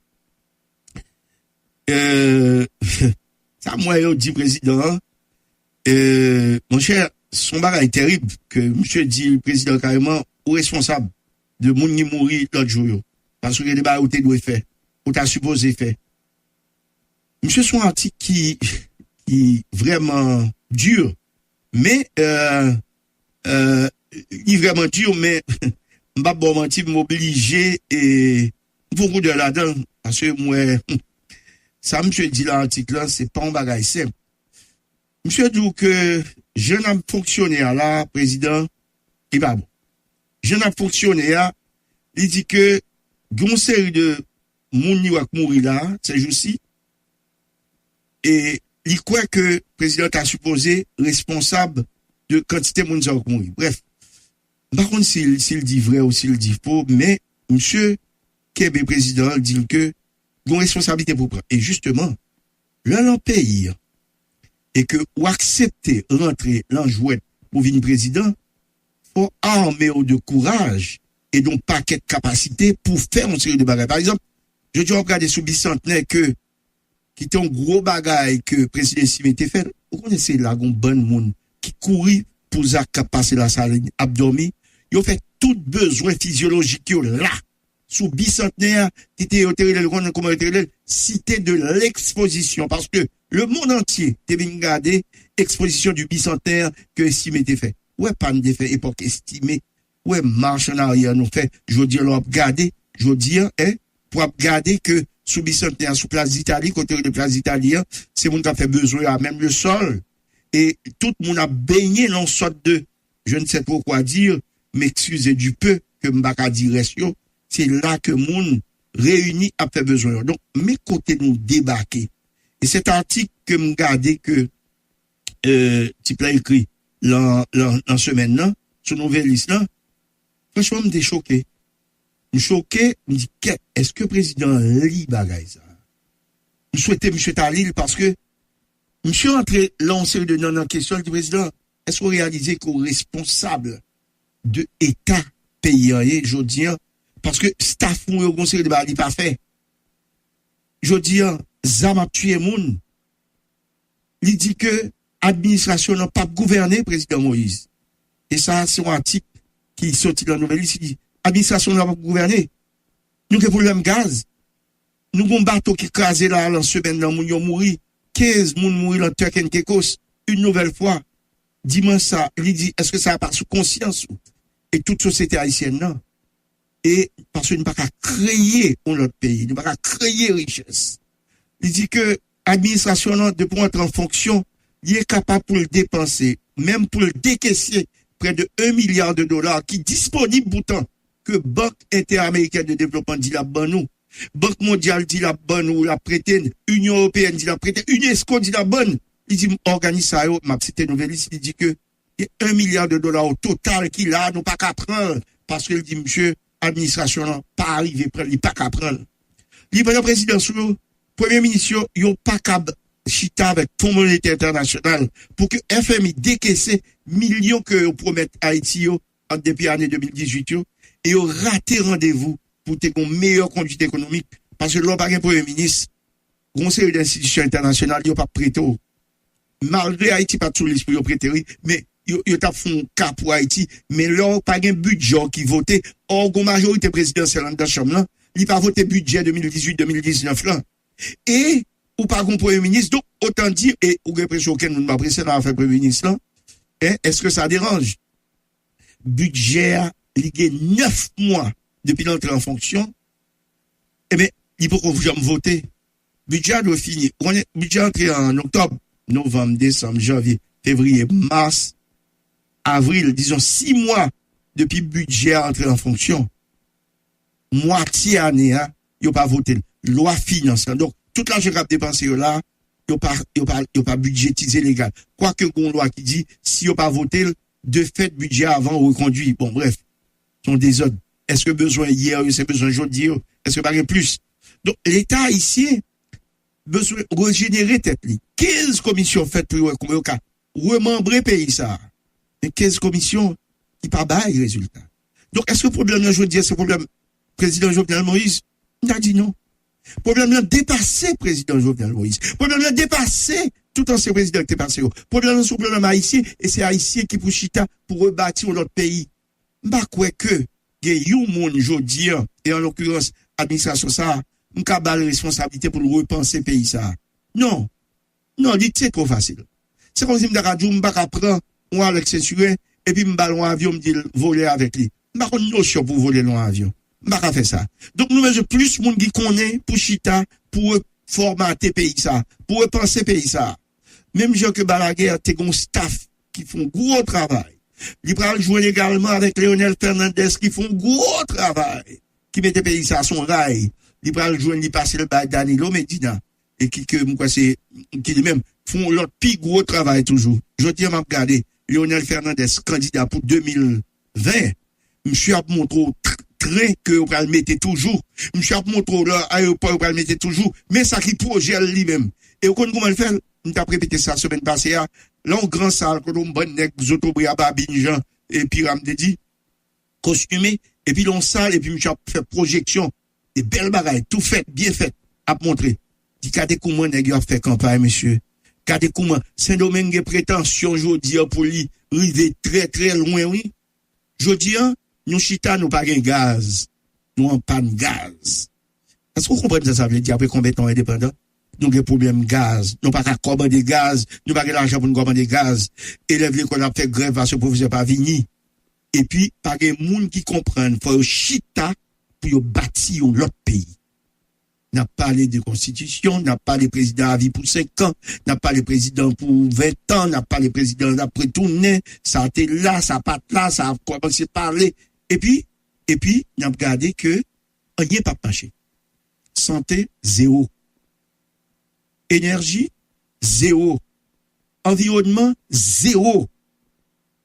ça, moi, yo dit président, mon cher, son bagage est terrible, que monsieur dit, le président carrément, ou responsable de moun qui mourit l'autre jour, parce que les débats où t'es doit faire, où t'as supposé faire. Monsieur, son article qui vraiment dur, mais, il est vraiment dur, mais, m'pas bon mentir, m'obliger et, beaucoup de là-dedans, parce que moi, ça, monsieur dit l'article là, c'est pas un bagage simple. Monsieur dit que, jeune homme fonctionnaire là, président, il va bon. Jeune homme fonctionnaire, il dit que, gon série de moun qui mourir là, c'est juste, et il croit que le président a supposé responsable de quantité de moun qui mourir. Bref. Par contre, s'il dit vrai ou s'il dit faux, mais, monsieur, Kébé président, dit que, gon responsabilité pour prendre. Et justement, là, dans le pays, et que, ou accepter rentrer l'enjouette pour venir président, faut armer de courage et donc paquet de capacité pour faire une série de bagages. Par exemple, je dis, on regarde sous bicentenaire qui était un gros bagage que le président Sime était fait. Vous connaissez là, un bon monde qui courit pour passer la salle abdomen. Ils ont fait tout besoin physiologique là. Sous bicentenaire, qui était cité de l'exposition. Parce que le monde entier, t'es bien regardé, exposition du bicentenaire que Sime était fait. Ouais, pas de fait époque estimée. Ouais, marche en arrière, nous fait, je veux dire, l'on regarder, je veux dire, pour regarder que sous bicentenaire, sous place d'Italie, côté de place d'Italie, c'est mon qui a fait besoin à même le sol. Et tout le monde a baigné dans une sorte de, je ne sais pas quoi dire, mais excusez du peu que m'baka dire restio, c'est là que monde réuni a fait besoin. Donc, mes côtés nous débarquer. Et cet article que m'gardé que, type là écrit, dans semaine là, sur Nouvelis là, franchement, m'étais choqué. Choqué, me dit, est-ce que le président lit bagay ça? Je souhaitais monsieur Talil parce que, monsieur entré lancer de non en question du président, est-ce que vous réalisez qu'on est responsable de État paysan, je dis, parce que staff ou au conseil de bali pas fait. Je dis, zam a tué moun. Il dit que administration n'a pas gouverné président Moïse. Et ça, c'est un article qui sorti dans la nouvelle, il dit, administration n'a pas gouverné. Nous avons le même gaz. Nous avons un bateau qui crasé là, en semaine, dans moun yon mouri. 15 moun mouri dans Turken Kekos. Une nouvelle fois. Dis-moi ça. Il dit, est-ce que ça a pas sous conscience? Et toute société haïtienne, non. Et parce que nous ne pouvons pas créer dans notre pays. Nous ne pouvons pas créer richesse. Il dit que l'administration, depuis entrer en fonction, il est capable pour le dépenser, même pour le décaisser, près de 1 milliard de dollars qui est disponible pourtant que Banque interaméricaine de développement dit la bonne nous. Banque mondiale dit la bonne ou la prêtée, Union européenne dit la prêtée, UNESCO dit la bonne. Il dit, organise ça, m'a cité Nouvelis, il dit que il y a 1 milliard de dollars au total qu'il a, nous pas qu'à prendre. Parce qu'il dit, monsieur, administration, non, pas arrivé, prendre, il pas qu'à prendre. Il dit, président, premier ministre, il n'y a pas qu'à chita avec Fonds monétaire international pour que FMI décaisse millions que vous promettez Haïti, depuis l'année 2018, et vous raté rendez-vous pour te une meilleure conduite économique. Parce que l'on pas un premier ministre, conseil d'institutions internationales, il n'y a pas prêté. Malgré Haïti, pas tout l'esprit, il prêté, mais il t'a fait un cas pour Haïti, mais là, pas un budget qui votait. Or, la majorité présidentielle dans la chambre, là, il n'a pas voté budget 2018-2019, là. Et, ou pas un premier ministre, donc, autant dire, et, ou l'impression qu'elle nous m'a pressé dans l'affaire premier ministre, là, est-ce que ça dérange? Budget, ligué 9 mois depuis l'entrée en fonction, eh bien, il faut qu'on vous jamais voter. Budget doit finir. On est, budget entré en octobre, novembre, décembre, janvier, février, mars, avril, disons 6 mois depuis budget entré en fonction. Moitié année, hein, il n'y a pas voté. Loi finance. Donc, toute l'argent qu'on a dépensé là, il n'y a pas budgétisé légal. Quoique, une loi qui dit, si il n'y a pas voté, de fait, budget avant reconduit. Bon, bref, sont des ordres. Est-ce que besoin hier, c'est besoin aujourd'hui, est-ce que pas plus? Donc, l'État ici, besoin de régénérer tête. 15 commissions faites pour remembrer pays ça. Mais 15 commissions, qui pas bail résultat. Donc, est-ce que le problème, je veux dire, c'est le problème président Jovenel Moïse? On a dit non. Le problème là dépassé président Jovenel Moïse. Le problème là dépassé tout ancien président qui est passé. Le problème c'est le problème haïtien, et c'est haïtien qui pour chita pour rebâtir notre pays. M'pa quoi que, yon moun jodi, et en l'occurrence, administration ça, m'ka ba la responsabilité pour repenser pays ça. Non. Non, c'est trop facile. C'est comme si m'da dit, m'pa prendre, on va l'excensurer, et puis m'ba l'on avion, m'dit voler avec lui. M'pa kon notion pour voler l'on avion. M'pa faire ça. Donc, nous mettons plus moun qui connaît pour chita, pour formater pays ça, pour repenser pays ça. Même Jean que Balaguer, t'es un staff qui font gros travail. Il va jouer également avec Léonel Fernandez qui font gros travail, qui mettent pays ça à son rail. Il va jouer, il passe le bail Danilo Medina, et qui même font leur plus gros travail toujours. Je tiens à regarder Léonel Fernandez, candidat pour 2020. Monsieur a montré train que vous le mettez toujours. Monsieur a montré l'aéroport, vous le mettez toujours. Mais ça qui projet lui-même. Et vous connaissez comment le faire? On t'a répété ça semaine passée. Là, en grand salle, quand on bonne nègre, Zotobria, Babinjan, et puis Ramdedi, costumé, et puis l'on salle, et puis monsieur a fait projection, des belles bagailles, tout fait, bien fait, à montrer. Dit, regardez comment nègre a fait campagne, monsieur. Regardez comment Saint-Domingue a prétention, je dis, pour lui, arriver très, très loin, oui. Je dis, nous chita, nous pas de gaz. Nous en panne gaz. Est-ce que vous comprenez ça veut dire après combien de temps indépendant? Nous avons des problèmes gaz. Nous n'avons pas qu'à commander gaz. Nous n'avons pas l'argent pour nous commander gaz. Élève l'école a fait grève parce que le professeur pas venu. Et puis, pas de monde qui comprennent. Faut chita pour bâtir l'autre pays. N'a pas parlé de constitution, n'a pas les présidents à vie pour 5 ans, n'a pas les présidents pour 20 ans, n'a pas les présidents d'après tourner, ça a été là, ça a pas là, ça a commencé à parler. Et puis, n'a regardé que, rien pas marché. Santé, zéro. Énergie, zéro. Environnement, zéro.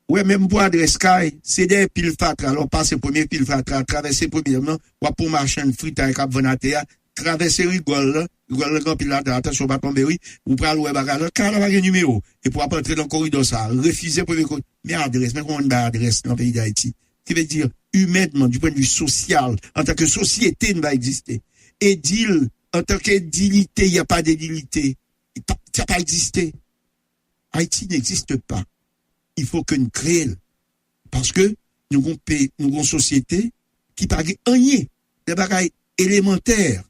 Ouais, même pour adresse Sky, c'est des piles fatra. Alors, passe premier pile fatra, traverser premièrement, ou pour marcher une frite avec Abvonatea, traverser rigole, le grand pilote, attention, pas tomber, oui, ou pour aller bagarre, car là, il y a un numéro. Et pour pas entrer dans le corridor, ça, refuser premier corridor. Mais adresse, mais comment on a adresse dans le pays d'Haïti? Qui veut dire, humainement, du point de vue social, en tant que société, ne va exister. Et deal, en tant qu'édilité, il n'y a pas d'édilité. Ça n'a pas existé. Haïti n'existe pas. Il faut que nous créions. Parce que nous avons une société qui parle rien. Des bagailles élémentaires.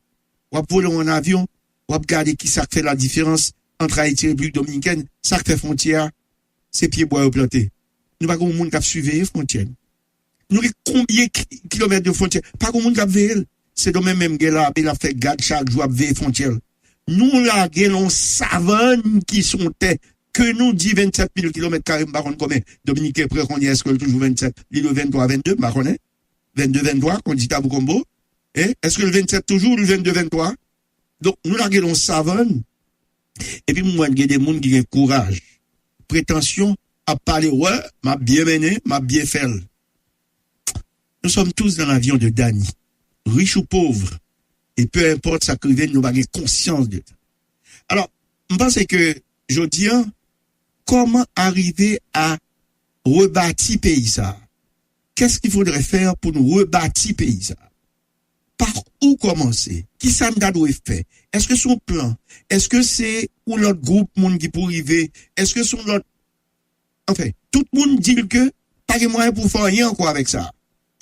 On va voler en avion, on va regarder qui ça fait la différence entre Haïti et République Dominicaine. Ça fait frontière, c'est pieds bois plantés. Nous n'avons pas de monde qui a suivi les frontières. Nous avons combien de kilomètres de frontières? Pas de monde qui a veillé. C'est dans même là, il a fait garde chaque jour à veiller frontières. Nous, là, avons savane qui sont que nous dit 27 000 km², par contre, combien? Dominique est prêt qu'on y est-ce que toujours 27? Il le 23, 22, par contre, 22, 23, qu'on dit Tabou Combo. Est-ce que le 27 toujours, le 22, 23? Donc, nous, là, avons savane. Et puis, moi, il y a des gens qui ont courage. Prétention à parler, ouais, m'a bien mené, m'a bien fait. Nous sommes tous dans l'avion de Dany. Riche ou pauvre, et peu importe ça que nous avons conscience de ça. Alors, je pense que, je dis, comment arriver à rebâtir pays ça? Qu'est-ce qu'il faudrait faire pour nous rebâtir pays ça? Par où commencer? Qui ça nous doit faire? Est-ce que son plan? Est-ce que c'est ou l'autre groupe monde qui pour arriver? Est-ce que son l'autre, enfin, tout le monde dit que pas de moyen pour faire rien encore avec ça.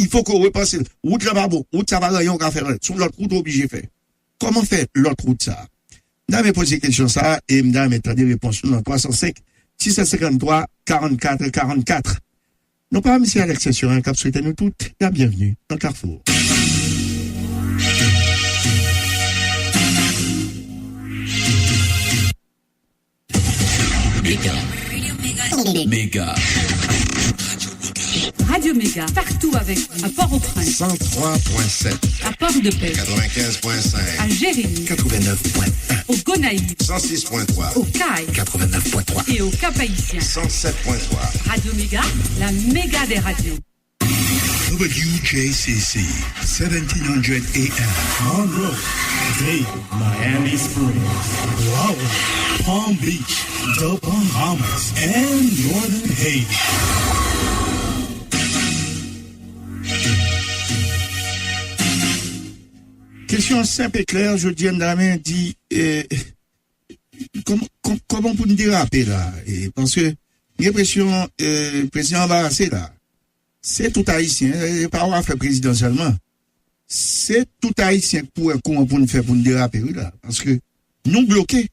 Il faut qu'on repasse. Route là-bas, bon, route ça va rien qu'on faire. Sur l'autre route obligé faire. Comment faire l'autre route ça? M'dame posé question ça et m'dame mettre des réponses dans 305 653 44 44. Non pas monsieur Alex sur un cap souhaitez nous toutes la bienvenue dans Carrefour. Méga. Radio Méga, partout avec vous. À Port-au-Prince. 103.7. À Port-de-Paix. 95.5. À Jérémy. 89.1. Au Gonaïves. 106.3. Au Caille. 89.3. Et au Cap-Haïtien. 107.3. Radio Méga, la méga des radios. WJCC 1700 AM Monroe, Dade, Miami Springs, Broward, Palm Beach, the Bahamas, and Northern Haiti. question simple et claire, je dis Ndamen dit comment pour nous déraper là parce que j'ai l'impression président embarrassé là. C'est tout haïtien, pas avoir fait président seulement. C'est tout haïtien pour comment pour nous faire pour nous déraper là parce que nous bloqués.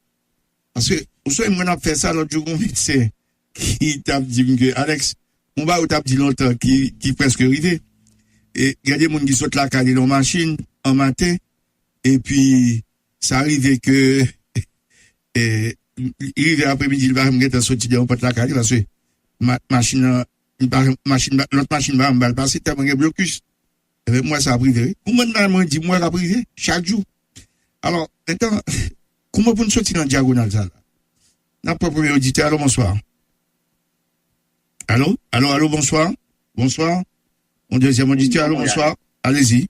Parce que vous savez moi on a fait ça l'autre jour un médecin qui t'a dit que Alex on va ou t'a dit longtemps qui presque arrivé. Et il y a des gens qui sautent la calle dans la machine en matin et puis ça arrive que il arrive après-midi il va me mettre sortir de la calle parce que machine l'autre machine va me passer tellement il y a blocus. Et bien, moi ça a privé. Comment on dit moi la privé chaque jour. Alors maintenant comment pour nous sortir dans diagonale ça là. Notre premier auditeur, allô bonsoir. Allô bonsoir. Bonsoir. Mon deuxième auditeur, allô, bonsoir. Allez-y.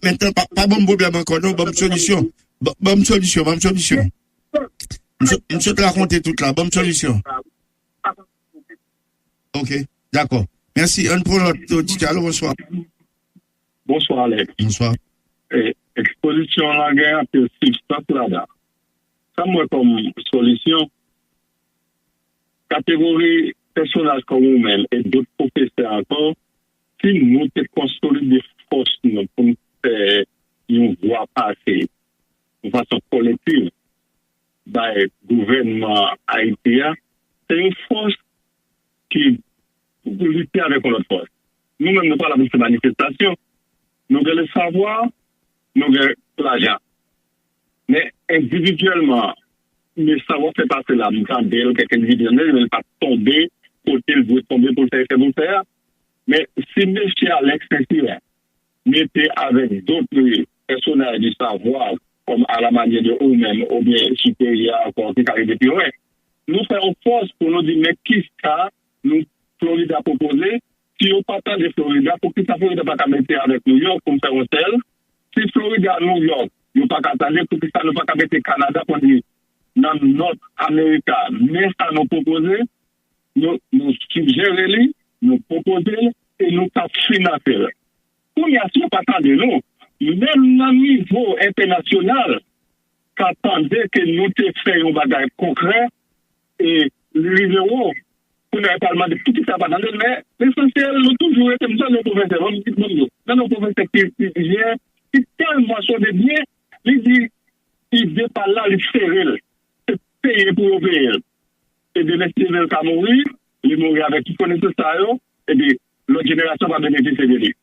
Maintenant, pas bon problème encore, non, bonne solution. Bonne solution. Je te raconter toute la bonne solution. Ok, d'accord. Merci. On prend notre auditeur. Allô, bonsoir. Bonsoir, Alex. Bonsoir. Exposition la guerre de substance là-dedans. Ça, moi, comme solution, catégorie personnages comme vous-même et d'autres professeurs encore, si nous te consolidons des forces pour nous faire une voie passer de façon collective dans le gouvernement haïtien, c'est une force qui peut lutter avec notre force. Nous-mêmes, nous parlons de ces manifestations, nous avons le savoir, nous avons l'argent. Mais individuellement, le savoir fait passer là, nous avons quelqu'un individuellement, il ne va pas tomber pour qu'il veut tomber pour le faire. Mais si M. Alex Saint-Cyr mettait avec d'autres personnages du savoir, comme à la manière de eux-mêmes, ou bien supérieurs, encore, qui arrivent depuis loin, nous faisons force pour nous dire, mais qui ça, nous, Florida a proposé, si on partage de Florida, pour que ça Florida pas mettre avec New York, comme faire un tel, si Florida, New York, nous pas attendre pour que ça ne pas mettre Canada pour dire, dans notre Amérique, mais ça nous proposer, nous suggérer, nous proposer, et nous financer. Pour y assurer pas de nous, même à niveau international, qu'attendait que nous te fassions un bagage concret et l'UNEO, pour le Parlement de tout ça, mais l'essentiel, nous toujours été dans nos professeurs, dans nos professeurs qui tellement sont des biens, ils disent, ils dépassent là, ils ferrent, c'est payé pour obéir. Et de laisser le cas mourir, ils mourir avec tout connaissance ça, et bien, l'autre génération va bénéficier de lui.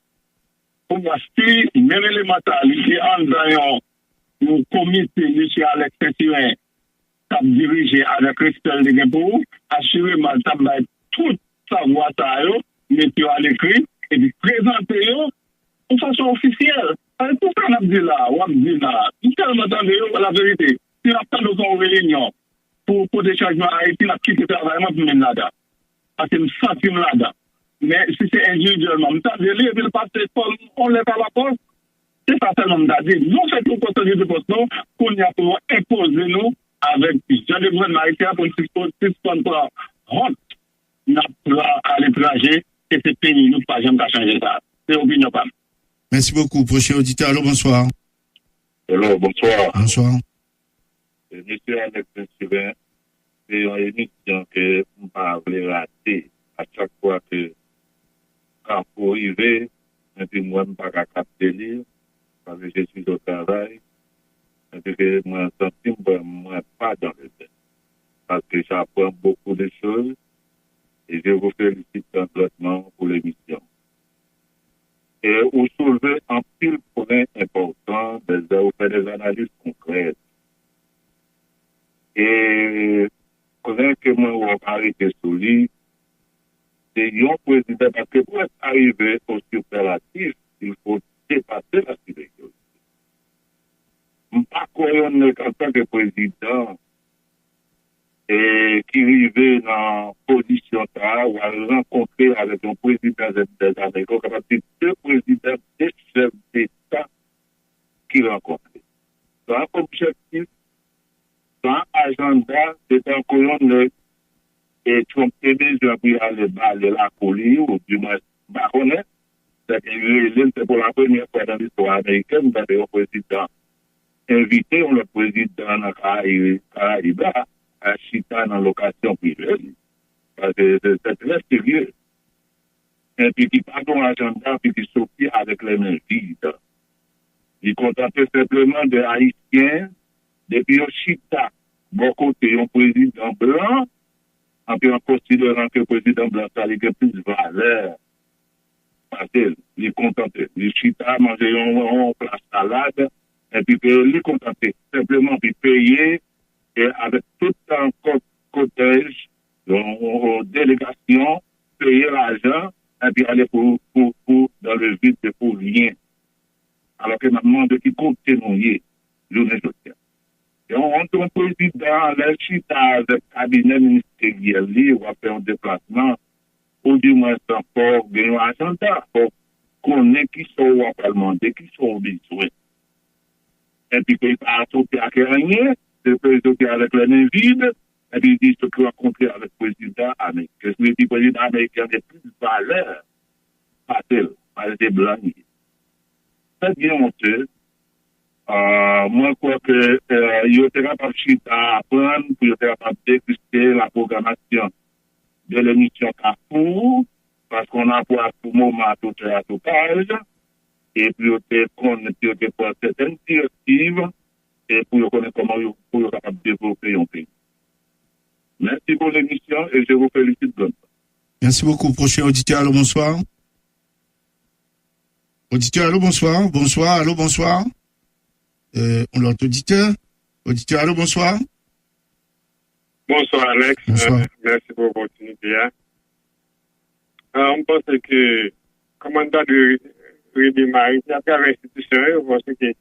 Pour moi, si même élémentaire, en dans un comité, M. Alex Saint-Cyr, qui a dirigé avec respect de Guépou, assurément, ça va être tout savoir ça, mettre à l'écrit, et puis présenter de façon officielle. Tout ça, on a dit là, nous tellement attendons la vérité. Si on attend nos réunions pour des changements à Haïti, on a quitté le travail, on a là-dedans. Parce que nous sentons là-dedans. Mais si c'est individuellement, on n'est pas la poste, c'est pas seulement dit. Nous faisons tout contenu de poste, qu'on y a pour imposer nous avec le gouvernement haïtien pour suspendre honte à l'étranger et ce pays, nous pas jamais changer ça. C'est opinion pas. Merci beaucoup. Prochain auditeur, allô, bonsoir. Allô, bonsoir. Bonsoir. Monsieur Alex Saint-Cyr, c'est une émission que vous ne pouvez pas rater. à chaque fois que quand faut arriver, et puis moi, je ne peux pas capter lire, parce que je suis au travail, et puis que moi, je ne pas dans le temps. Parce que j'apprends beaucoup de choses, et je vous félicite complètement pour l'émission. Et vous soulevez un pile point important, vous faites des analyses concrètes. Et connaît que moi, on va arrêter sur lui, c'est un président, parce que pour arriver au superlatif, il faut dépasser la supériorité. Pas qu'on en tant que président, et qui arrive dans position là, ou à rencontrer avec un président des Américains, capable de deux présidents, des chefs d'État qui rencontrent. Dans objectif, dans agenda, c'est un colonel et Trump aimé, je vais aller baler la colis, ou du moins, baronnet, c'est pour la première fois dans l'histoire américaine, vous avez un président invité, le président dans Caraïbes, à Chita dans location privée. Parce que c'est très sérieux. Et puis, qui part dans l'agenda, puis qui sortit avec les mains vides. Il contentait simplement des Haïtiens, depuis au Chita, bon côté, un président blanc, en puis en considérant que le président blanc, ça a plus de valeur. Parce qu'il contentait. Le Chita mangeait un plat salade, et puis il contentait simplement, puis payer, et avec tout un cortège, délégation, payer l'argent, et puis aller pour dans le vide pour rien. Alors que maintenant, de qui compte témoigner, journée sociale. Et on rentre un président, le chita avec cabinet ministériel, on va faire un déplacement, ou du moins encore, gagner un agenda, pour connaître qui sont au Parlement, qui sont au besoin. Et puis, il va sauter à rien, le président qui est avec les mains vides, et puis il dit ce qu'il va rencontrer avec le président américain. Le président américain a plus de valeur, pas-il, pas des blancs. C'est bien honteux. Moi, je crois que il était capable de apprendre, pour être capable de déguster la programmation de l'émission Carrefour, parce qu'on a pour un moment tout à tout page, et puis on était pour certaines directives, et pour connaître comment vous êtes capable de développer un pays. Merci pour l'émission et je vous félicite. Merci beaucoup. Prochain auditeur, allô, bonsoir. Auditeur, allô, bonsoir. Bonsoir, allô, bonsoir. On l'autre auditeur. Auditeur, allô, bonsoir. Bonsoir, Alex. Bonsoir. Merci pour l'opportunité. On pense que, commandant de redémarrer, à travers l'institution, on pense que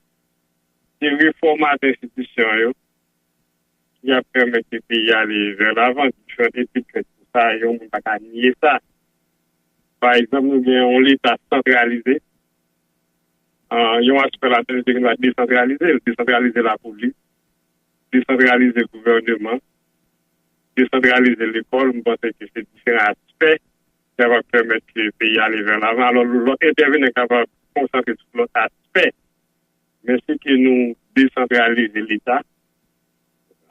des réformes d'institution qui a permis que le pays aller vers l'avant, différentes études faites pour ça, et on ne peut pas nier ça. Par exemple, nous avons l'État centralisé. Il y a un aspect là-dedans qui va décentraliser la police, décentraliser le gouvernement, décentraliser l'école. Je pense que c'est différents aspects qui vont permettre que le pays aille vers l'avant. Alors, l'autre intervenant qui va concentrer sur l'autre aspect. Mais c'est que nous décentralisons l'État,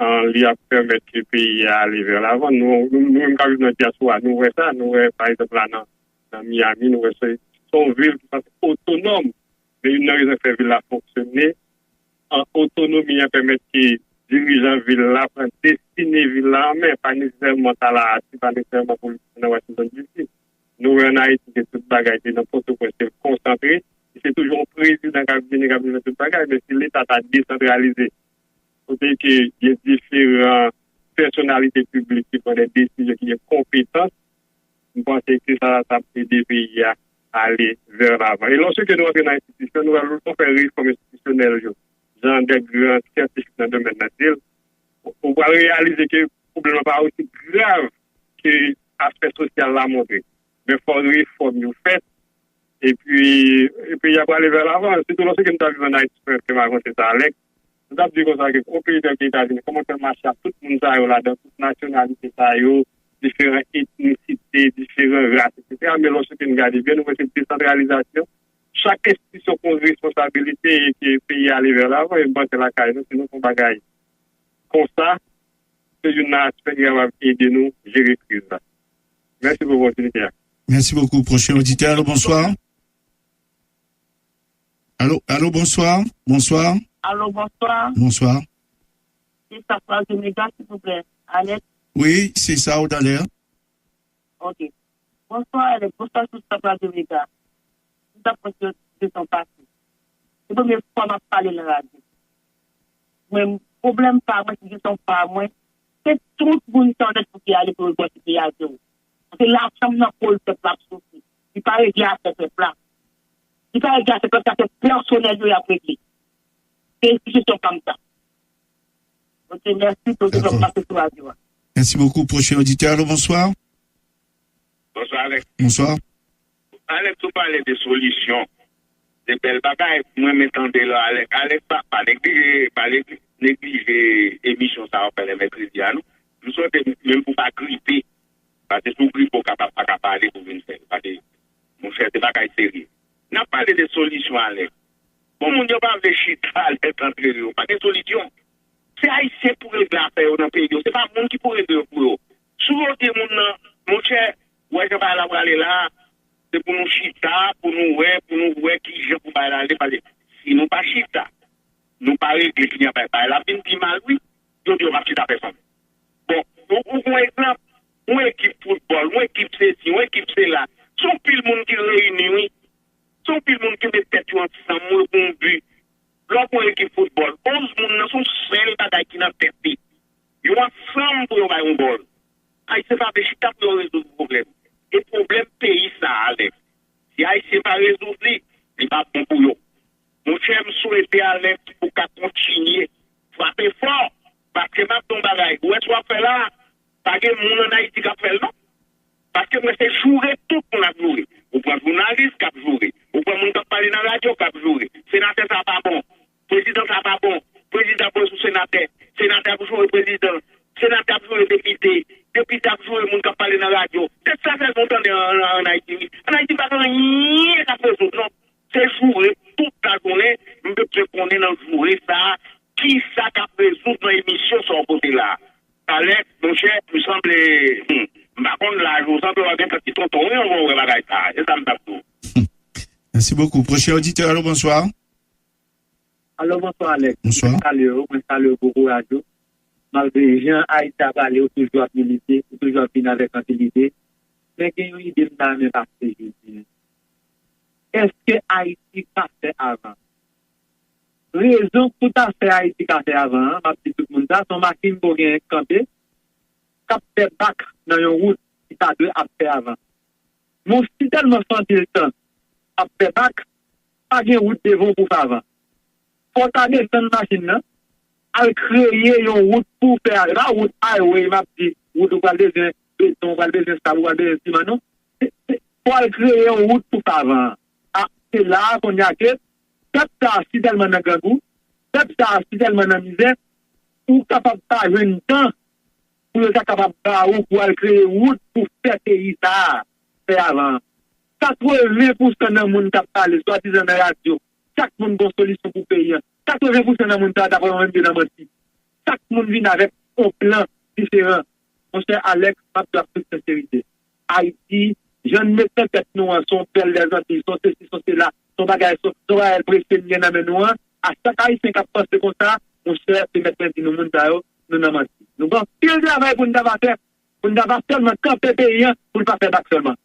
il a permis que le pays aille vers l'avant. Nous, quand nous dans diaspora, nous voyons ça, nous voyons par exemple là dans Miami, nous voyons ça, sont villes qui sont autonomes. Mais une raison de faire ville fonctionner en autonomie, permet que les dirigeants ville là prennent destiner ville là, mais pas nécessairement à la pas nécessairement pour le Washington DC. Nous, en Haïti, c'est toute bagaille, c'est n'importe quoi, c'est concentré. C'est toujours un président qui vient de toute bagaille, mais si l'État a décentralisé, c'est qu'il y a différentes personnalités publiques qui prennent des décisions, qui ont compétences, je pense que ça peut des pays à aller vers l'avant. Et lorsque nous entrons dans l'institution, nous allons faire une réforme institutionnelle, genre des grands scientifiques dans le domaine national. On va réaliser que le problème n'est pas aussi grave que l'aspect social l'a montré. Mais il faut une réforme nous faite. Et puis, il y a pas aller vers l'avant. C'est tout lorsque nous avons vu en Haïti, que m'a raconté ça, Alex. Nous avons dit comme ça qu'au pays des États-Unis, comment ça marche à tout le monde là, dans toute nationalité, différentes ethnicités, différentes races, etc. Mais lorsque nous regardons bien, nous voyons cette décentralisation. Chaque institution prend une responsabilité et que le pays aller vers l'avant et battre la caille, sinon on bagaille. Comme ça, c'est un aspect qui va aider nous à gérer la crise. Merci pour l'opportunité. Merci beaucoup. Prochain auditeur, allô, bonsoir. Allô, bonsoir. Bonsoir. Allô, bonsoir. Bonsoir. C'est ça, phrase de méga, s'il vous plaît. Alex. Oui, c'est ça, au d'aller. Ok. Bonsoir, Alex. Bonsoir, sur sa phrase de méga. Tout à fait de son passé. C'est la première fois que je parle dans la radio. Mais le problème, pas moi, c'est son pas moi. C'est tout le monde qui est pour qu'il aille pour le côté de la radio. C'est la chambre dans le peuple souci. Il paraît qu'il y a ce peuple-là. Il paraît qu'il y a ce peuple-là, c'est personnel de la politique. C'est une situation comme ça. Ok, merci pour ce que vous passez sur la radio. Merci beaucoup. Prochain auditeur, allô, bonsoir. Bonsoir, Alex. Bonsoir. Alex, tu parlais de solutions. De belles bagailles. Moi, m'entendez là, Alex, pas négliger émission, ça va faire les mercredis à nous. Nous sommes même pour pas gripper. Parce que sous grippe, on ne peut pas parler pour une faire. Parce que, mon cher, c'est pas sérieux. On a parlé de solutions, Alex. Bon, on n'a pas de chita, Alex, entre eux. Pas de solution. C'est haïtien pour régler l'affaire dans le pays. C'est pas le monde qui peut régler pour eux. Souvent, mon cher, ouais, je vais aller là. C'est pour nous chita, pour nous voir qui je peux aller. Si nous pas chita, nous pas régler qui n'y a pas. La vie qui mal, oui, donc on va chita personne. Bon, pour exemple, une équipe football, une équipe ceci, une équipe cela, sont pile monde qui réunit, oui. Sont pile monde qui met tête ensemble pour un but. Lorsqu'on équipe football, 11 personnes sont seuls bagailles qui n'ont pas tête. Ils ont ensemble pour avoir un bol. C'est pas de chita pour résoudre le problème. Et le problème pays, ça, Alex. Si Haïtien pas résoudre, il n'est pas bon pour eux. Mon cher me souhaite, Alex, pour qu'à continuer. Frapper fort. Parce que ma ton bagaille. Où est-ce qu'on fait là? Pas que mon en Haïti qui a fait non. Parce que moi, c'est jouer tout pour la jouer. Ou prend journaliste qui a joué. Ou prend mon qui a parlé dans la radio qui a joué. Sénateur, ça pas bon. Président, ça pas bon. Président pour le sénateur. Sénateur pour jouer président. Sénateur pour jouer député. Député pour jouer le monde qui a parlé dans la radio. C'est ça que vous entendez en Haïti. En Haïti, pas rien à faire non. C'est jouer toute la journée. Je peux qu'on est dans jouer ça. Qui ça qui a résoudre dans l'émission sur ce côté-là? Alex, mon cher, me semble, par contre, là, je vous semble avoir un petit tonton, on va voir la gaïta. C'est ça, me tape. Merci beaucoup. Prochain auditeur, allô, bonsoir. Allô, bonsoir, Alex. Bonsoir. Je salue beaucoup radio. Malgré les gens, Haïti a parlé toujours à militer, toujours à finir avec tranquillité. Mais qu'il y a une idée de la même partie, est-ce que Haïti a fait avant? Raison tout à fait Haïti a fait avant, ma petite tout le monde, son machine pour bien camper, cap fait bac dans une route qui t'a deux à faire avant. Mon si tellement senti le temps, à faire bac, pas de route devant pour faire avant. Faut aller dans une machine, là, à créer une route pour faire, la route highway, ma petite, route où on va besoin, on va besoin, ça va besoin, non? Faut créer une route pour faire avant. Ah, c'est là qu'on y a que, peuple ça si tellement dans gangou, peuple ça si tellement dans misère, ou capable pas jouer un temps pour être capable ou pour créer une route pour faire pays ça faire avant. 80% dans monde qui parle soit disant dans la radio, chaque monde a une solution pour payer. 80% dans monde d'avoir un dans menti. Chaque monde vient avec un plan différent. Mon cher Alex, pas de toute sincérité. Haïti, je ne mets pas tête nous son père les Antilles, son ceci, son cela. Son bagage, son bagage, préféré, à chaque haïtien qui a passé comme ça, mon cher, c'est mettre nous monde nous n'avons pas. Nous avons pile travail pour nous avoir fait, pour nous avoir seulement camper payant, pour ne pas faire bac seulement.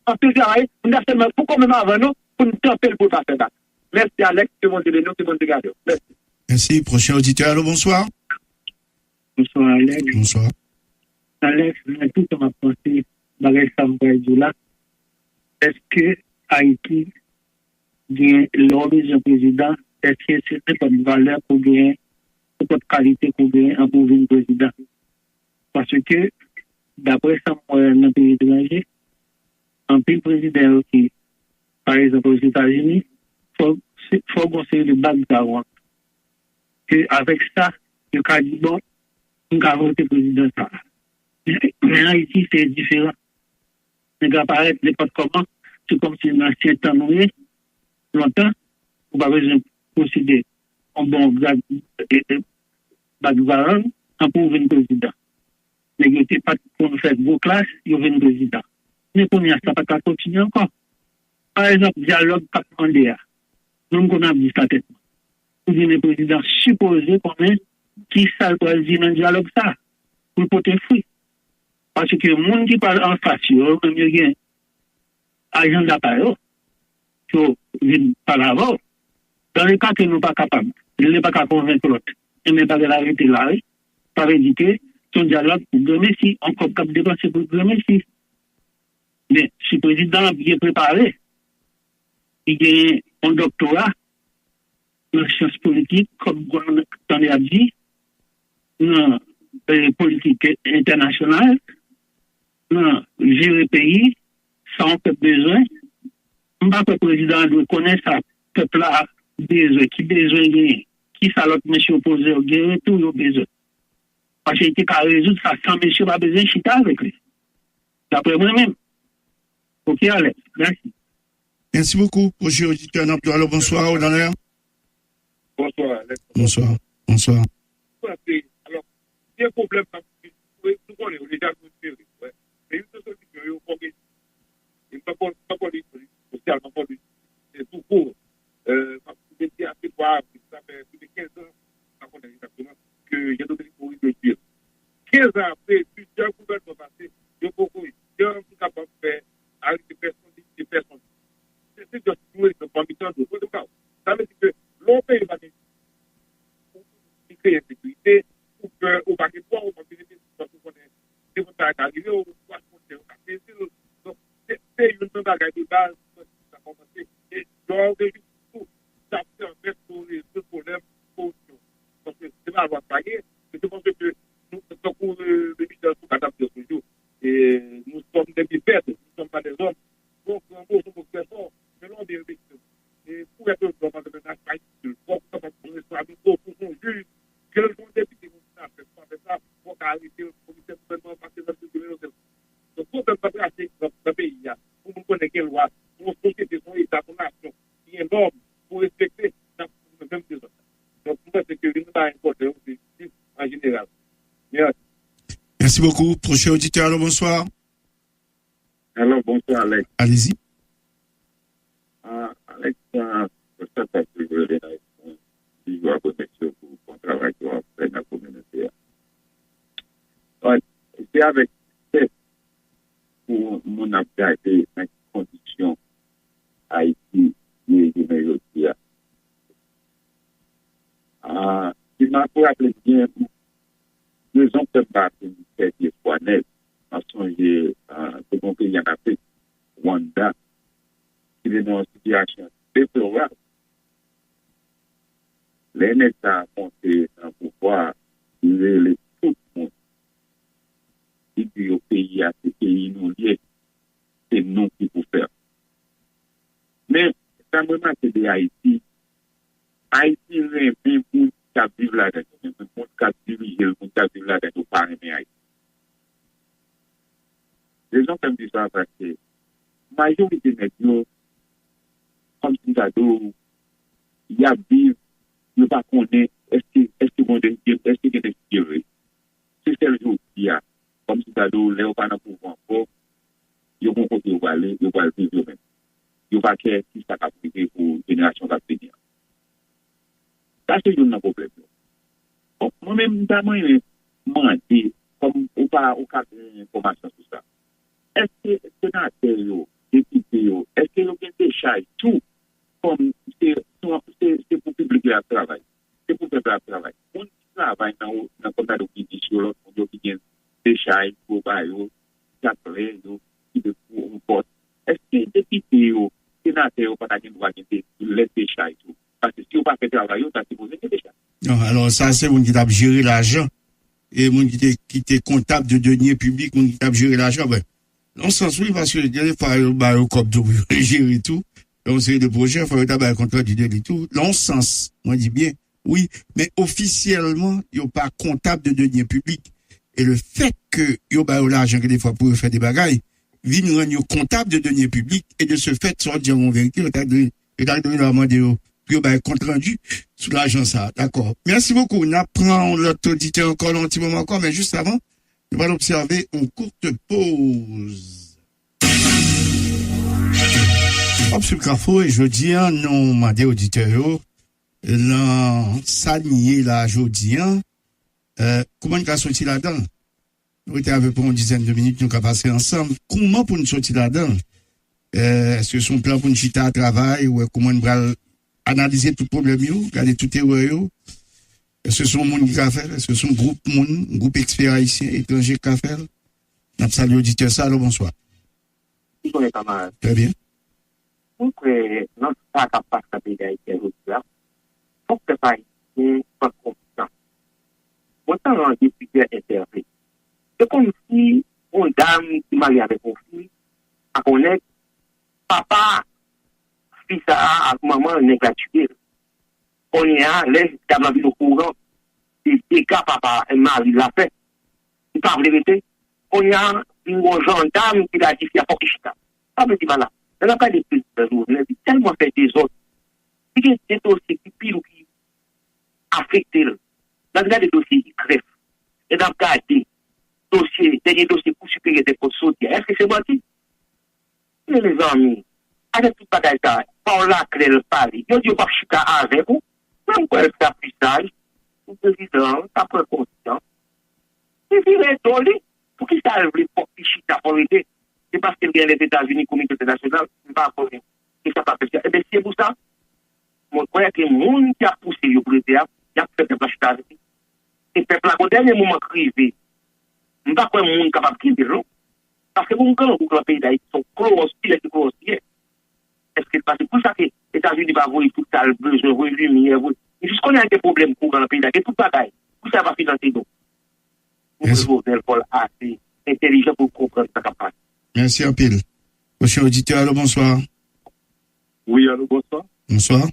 En pile travail, pour nous avoir seulement, pour qu'on même avant nous, pour nous camper pour ne pas faire bac. Merci Alex, c'est mon télé, c'est mon dégât. Merci. Merci. Prochain auditeur, allô, bonsoir. Bonsoir Alex. Bonsoir. Alex, tout ce que je pensé, bagage Samuel là, est-ce que Haïti gagne l'ordre du président, est-ce que c'est pas une valeur pour gagner, c'est pas de qualité pour gagner un pouvoir président? Parce que, d'après ça, dans le pays étranger, un pays président qui, par exemple aux États-Unis, faut conseiller le background. Que avec ça, le cas du bon, on va voter président ça. Mais Haïti, c'est différent. On va apparaître n'importe comment, c'est comme si l'ancien temps noué, longtemps, on va besoin de considérer un bon background en pour venir président. Mais il n'était pas pour nous faire vos classes, il y avait un président. Mais pour nous, ça ne peut pas continuer encore. Par exemple, dialogue cap en DA. Nous, qu'on a dit ça tête. Pour dire le président supposé qu'on est qui ça doit dire dans le dialogue ça. Pour porter fruit. Parce que le monde qui parle en face, même il y a un agenda par eux, qui vient par là-bas. Dans le cas que nous ne sommes pas capables, nous ne sommes pas capables de convaincre l'autre, et même pas de l'arrêter là, ça veut dire que son dialogue pour gagner si, encore capable de dépenser pour gagner si. Mais si le président est préparé, il a un doctorat en sciences politiques, comme on a dit, dans la politique internationale, dans gérer le pays, ça on peut besoin. Le président doit connaître ça, peuple-là, besoin, qui besoin de qui ça l'autre monsieur opposé au guerre, tout le besoin. Parce qu'il était qu'à résoudre ça sans monsieur pas besoin de chita avec lui. D'après moi-même. Ok, allez, merci. Merci beaucoup. Prochain auditeur, alors bonsoir, au dans l'air. Bonsoir, Alex. Bonsoir. Bonsoir. Alors, il y a un problème, nous connaissons déjà atmosphérique. Mais une solution, il y a un problème. Il n'y a pas politique, socialement politique. C'est tout court. Vous étiez assez voir, ça fait plus de 15 ans, on connaît exactement, qu'il y a d'autres pays de dire. 15 ans après, plusieurs gouvernements passés, il y a beaucoup, il y a un peu capable de faire avec des personnes. C'est juste une permission de tout le monde. Ça veut dire que l'on peut évaluer pour créer une sécurité, pour que, au paquet de poids, au paquet de poids, pour qu'on ait des montagnes arrivées, au poids de monter, donc, c'est une bagaille de base, ça a commencé, et donc, tout, ça fait un fait pour les deux problèmes, parce que c'est mal à voir payer, mais je pense que nous, donc, le ministère pour adapter toujours, et nous sommes des bipèdes, nous ne sommes pas des hommes, donc, nous sommes très forts, mais l'on est victimes. Et pour être dans le national, pour son juge, que le député n'a fait ça, pour arrêter le comité gouvernement passer dans le gouvernement. Donc, pour ne pas tracer dans le pays, pour nous connaître quelle loi, pour nos sociétés, son État, son nation, qui est énorme, pour respecter la même des autres. Donc, moi, c'est que nous avons importé aussi, en général. Merci. Merci beaucoup. Prochain auditeur, alors bonsoir. Alors, bonsoir, Alex. Allez-y. Alex, je sais pas si vous voulez si je dois connexion pour le travail qu'on fait dans la communauté. Ouais, c'est avec cette pour mon abgardé dans les conditions Haïti et de Mélodia. Il m'a rappelé bien, deux ans de battre une fête de Foinette, en songeant de mon pays en Afrique, Rwanda, il est dans une situation déplorable. L'État a monté un pouvoir, il est tout le monde. Il dit au pays, à ces pays nous liés, c'est nous qui pouvons faire. Mais, ça me remarque de Haïti. Haïti, c'est un monde qui vit là-dedans, un monde qui dirige, le monde qui vit là-dedans, nous parlons de Haïti. Les gens qui me disent ça parce que la majorité des médias, comme si ça il y a vivre, ne pas connaître, est-ce qu'il y a des sécurités. C'est celle qui y a, comme si ça doit, les pas dans le pouvoir encore, ils vont côté où aller, ils vont aller vivre eux-mêmes. Ils vont faire qui ça pour la génération qui venir. Ça, c'est un problème. Moi-même, je demande, comme on pas au cas d'information sur ça. Est-ce que c'est sénateur, député, est-ce que vous avez des charges, tout, comme c'est pour le public qui travaille. C'est pour le peuple qui travaille. On travaille dans le contrat de judiciaire, on a des charges pour bailler, s'appeler, qui de pour un poste. Est-ce que député, sénateur, pas de droit de laisser des charges, tout? Parce que si on ne fait pas travail, on a supposé des charges. Non, alors ça, c'est mon qui a géré l'argent. Et mon qui était comptable de deniers publics, mon qui a géré l'argent. Ben, dans ce sens, oui, parce que des fois, il y a un cop de gérer tout. Donc, c'est des projets, il faut avoir un contrat du délit tout. Dans ce sens, moi, dis bien, oui, mais officiellement, il n'y a pas comptable de deniers publics. Et le fait que il y a l'argent que des fois pour faire des bagailles, vient nous rendre comptable de deniers publics et de ce fait, soit dire en vérité, il a donné la demande puis un compte rendu sous l'argent ça. D'accord. Merci beaucoup. On apprend l'autre auditeur encore un petit moment encore, mais juste avant, on va l'observer en courte pause. Monsieur Carrefour, et je dis, nous, mandé auditeurs, dans ça nié là, je dis, comment nous avons sorti là-dedans? Nous étions avec pour une dizaine de minutes, nous avons passé ensemble. Comment pour nous sortir là-dedans? Est-ce que son plan pour nous chiter à travail, ou comment nous allons analyser tout problème, regarder tout erreur, est-ce que son monde qui a fait? Est-ce que son groupe expert haïtien, étranger qui a fait? Nous saluons l'auditeur, ça, alors bonsoir. Bonjour, camarade. Très bien. Donc, notre cas qui passe à pays d'Haïti, faut que ça ait pas confiance. Autant on dit que c'est interprété. C'est comme si une dame qui marie avec un fils, à connaître, papa, fils à maman, n'est pas tué. On y a, laisse, t'as ma vie au courant, et quand papa et mari l'a fait, il parle de vérité. On y a une gendarme qui l'a dit, il y a pas de chita. Ça veut dire, voilà. On n'a pas de plus de jours, on a tellement fait des autres. Il y a des dossiers qui pire ou qui affectent. Dans le cas des dossiers qui crèvent, et dans le cas des dossiers, dernier dossier pour supérieur des postes sauter, est-ce que c'est menti? Mais les amis, avec tout bagaille ça, par là, clair, Paris, il y a pas chita avec vous, même quand elle fait plus sage, le président, ça prend conscience. Et puis, il est tombé, pour qui ça arrive, pour qui chita pour aider? C'est parce qu'il y a les États-Unis, communauté internationale, c'est pas pour et ça pas fait. Eh bien, c'est pour ça. Moi, je crois que le monde qui a poussé le président, il a fait des plages. Et le peuple, au dernier moment, crivé. Je ne sais pas quoi le monde capable de criver, non? Parce que vous, quand le pays d'Haïti sont grossiers, est-ce que c'est parce que pour ça que les États-Unis vont avoir tout ça, le besoin, le lumière, et juste qu'on a des problèmes pour le pays d'Haïti, tout bagaille, tout ça va financer nous. Nous devons être assez intelligents pour comprendre ce qui passe. Merci en pile. Monsieur auditeur, allô, bonsoir. Oui, allô, bonsoir. Bonsoir.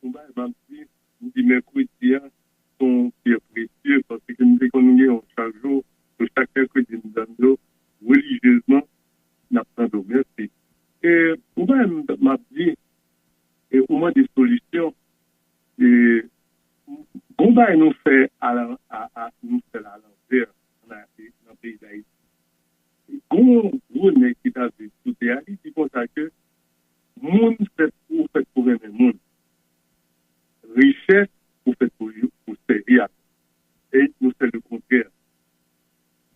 On va dit mercredi sont précieux parce que nous économisons chaque jour, chaque mercredi nous donnons religieusement, nous apprenons merci. Et on va m'appeler et au moins des solutions. Et on va nous faire à l'envers dans le pays d'Haïti. Gros nez qui t'a vu tout est Haïti, c'est pour ça que monde fait pour aimer monde. Richesse pour faire pour servir. Et nous c'est le contraire.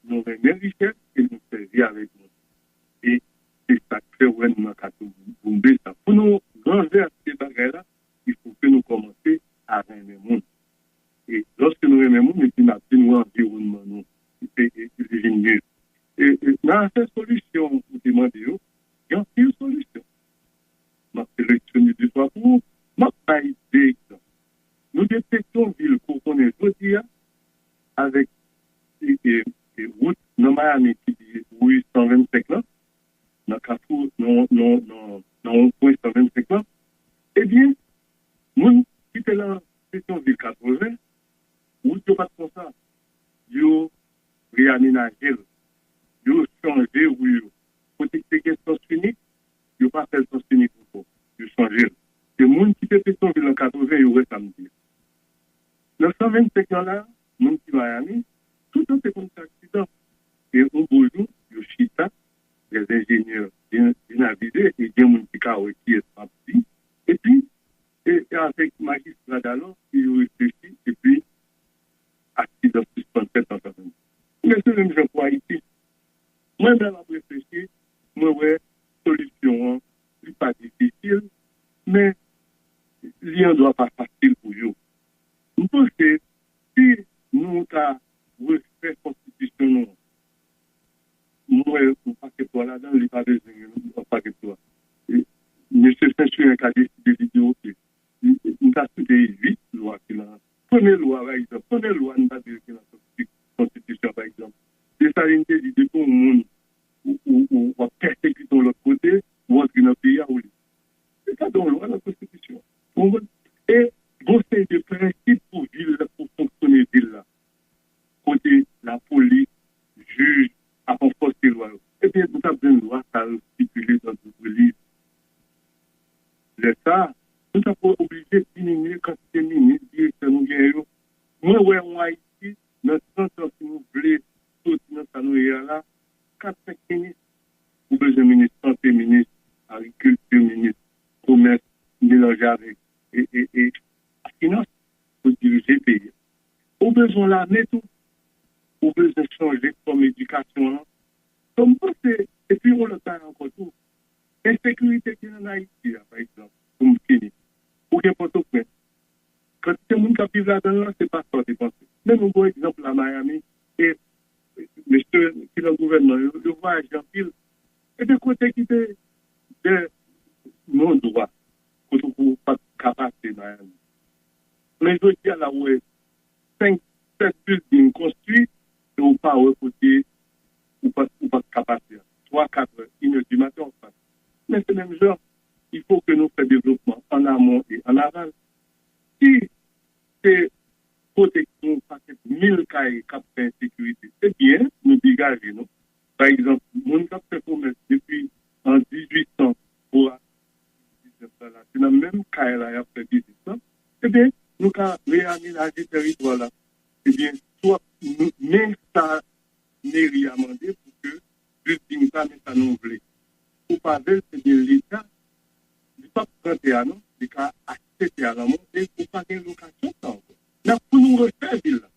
Nous aimons richesse et nous servir avec nous. Et c'est ça que fait ouais nous tomber ça. Pour nous renverser ces bagages-là, il faut que nous commencions à aimer monde. Et lorsque nous aimons monde, nous avons environnement nous. C'est génial. Et dans cette solution, vous demandez, il y a une solution. Je sélectionne du trois pour je vais des exemples. Nous détectons ville pour qu'on ait aujourd'hui avec des routes dans Miami qui dit oui 125 là, dans Carrefour, non, 125 là. Eh bien, nous qui étaient là, section ville 80, où tu pas comme ça, ils réaménagé. Ils ont changé, oui. Pour que c'est sens unique, ils n'ont pas fait le sens unique encore. Ils ont changé. Les gens qui étaient en ville en 80, ils auraient samedi. Dans 125 ans-là, les gens qui Miami, tout le temps, c'est comme ça, accident. Et un beau jour, ils chita, les ingénieurs, bien avisés, et bien gens qui est parti. Et puis, avec le magistrat d'alors, ils ont réfléchi, et puis, accident suspendu en 80. Mais c'est le même genre pour Haïti. Moi, je vais réfléchir, moi, solution, c'est pas difficile, mais il ne doit pas facile pour vous. Nous pensons que si nous avons refait la constitution, moi, je ne pas que toi là-dedans, il n'y a pas besoin, pas que toi. Monsieur Saint-Sûr a décidé de vidéo que nous avons studié 8 lois qui là. Première loi, par exemple, première loi, nous avons dit que la constitution, par exemple. C'est ça l'idée de tout le monde ou persécuter de l'autre côté ou entrer dans le pays à rouler. C'est ça dans la loi, la constitution. Et bon, c'est des principes pour ville, pour fonctionner ville là. Côté la police, juge, à renforcer les lois. Et bien, nous avons une loi qui a stipulé dans notre livre. C'est ça, nous avons obligé de diminuer quand c'est ministre, directeur, nous gagnons. Moi, on a ici, notre centre, si nous voulons, tout dans sa nourriture là, 4-5 ministres, Ou besoin ministre santé, ministre agriculture, ministre commerce, mélangé avec et finance pour diriger le pays. Ou besoin l'armée tout. Ou besoin changer comme éducation. Comme c'est, et puis on le fait encore tout. Insécurité qui est en Haïti, par exemple, pour me finir. Ou bien pour tout faire. Quand c'est mon qui vit là-dedans, c'est pas ça, c'est pensé. Même un bon exemple à Miami, et monsieur qui est le gouvernement, le voyage en pile, et de côté qui était de non-droit, pour pas capacité Miami. Mais je dis à la où 5, 7 buildings construits, et on pas côté, ou pas capacité. 3, 4, 1 heure du matin, on passe. Mais c'est le même genre. Il faut que nous fassions développement en amont et en aval. Si c'est protection, parce que 1000 cas et cap d'insécurité, c'est bien, nous dégager, non? Par exemple, mon cap fait commerce depuis en 1800 pour c'est dans le même cas là, il y a fait 1800. Eh bien, nous avons réaménagé le territoire là. Eh bien, soit même ça n'est rien demandé pour que le building ça nous voulait. Pour pas dire c'est bien l'État, du pas prendre à nous, du cas acheter à la montre et pour pas une location ça encore. Là, pour nous refaire ville là.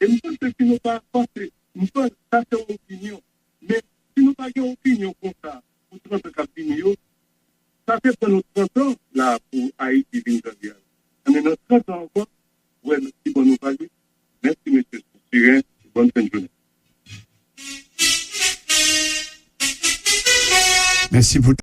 Et nous pensons que nous pas penser, nous pensons ça c'est une opinion. Mais si nous pas une opinion comme ça, pour 34 millions, ça fait pour nous 30 ans là pour Haïti Vinzavial. On est dans 30 ans encore. Ouais, merci pour nous parler. Merci, monsieur Sirin. Bonne fin de journée. Merci pour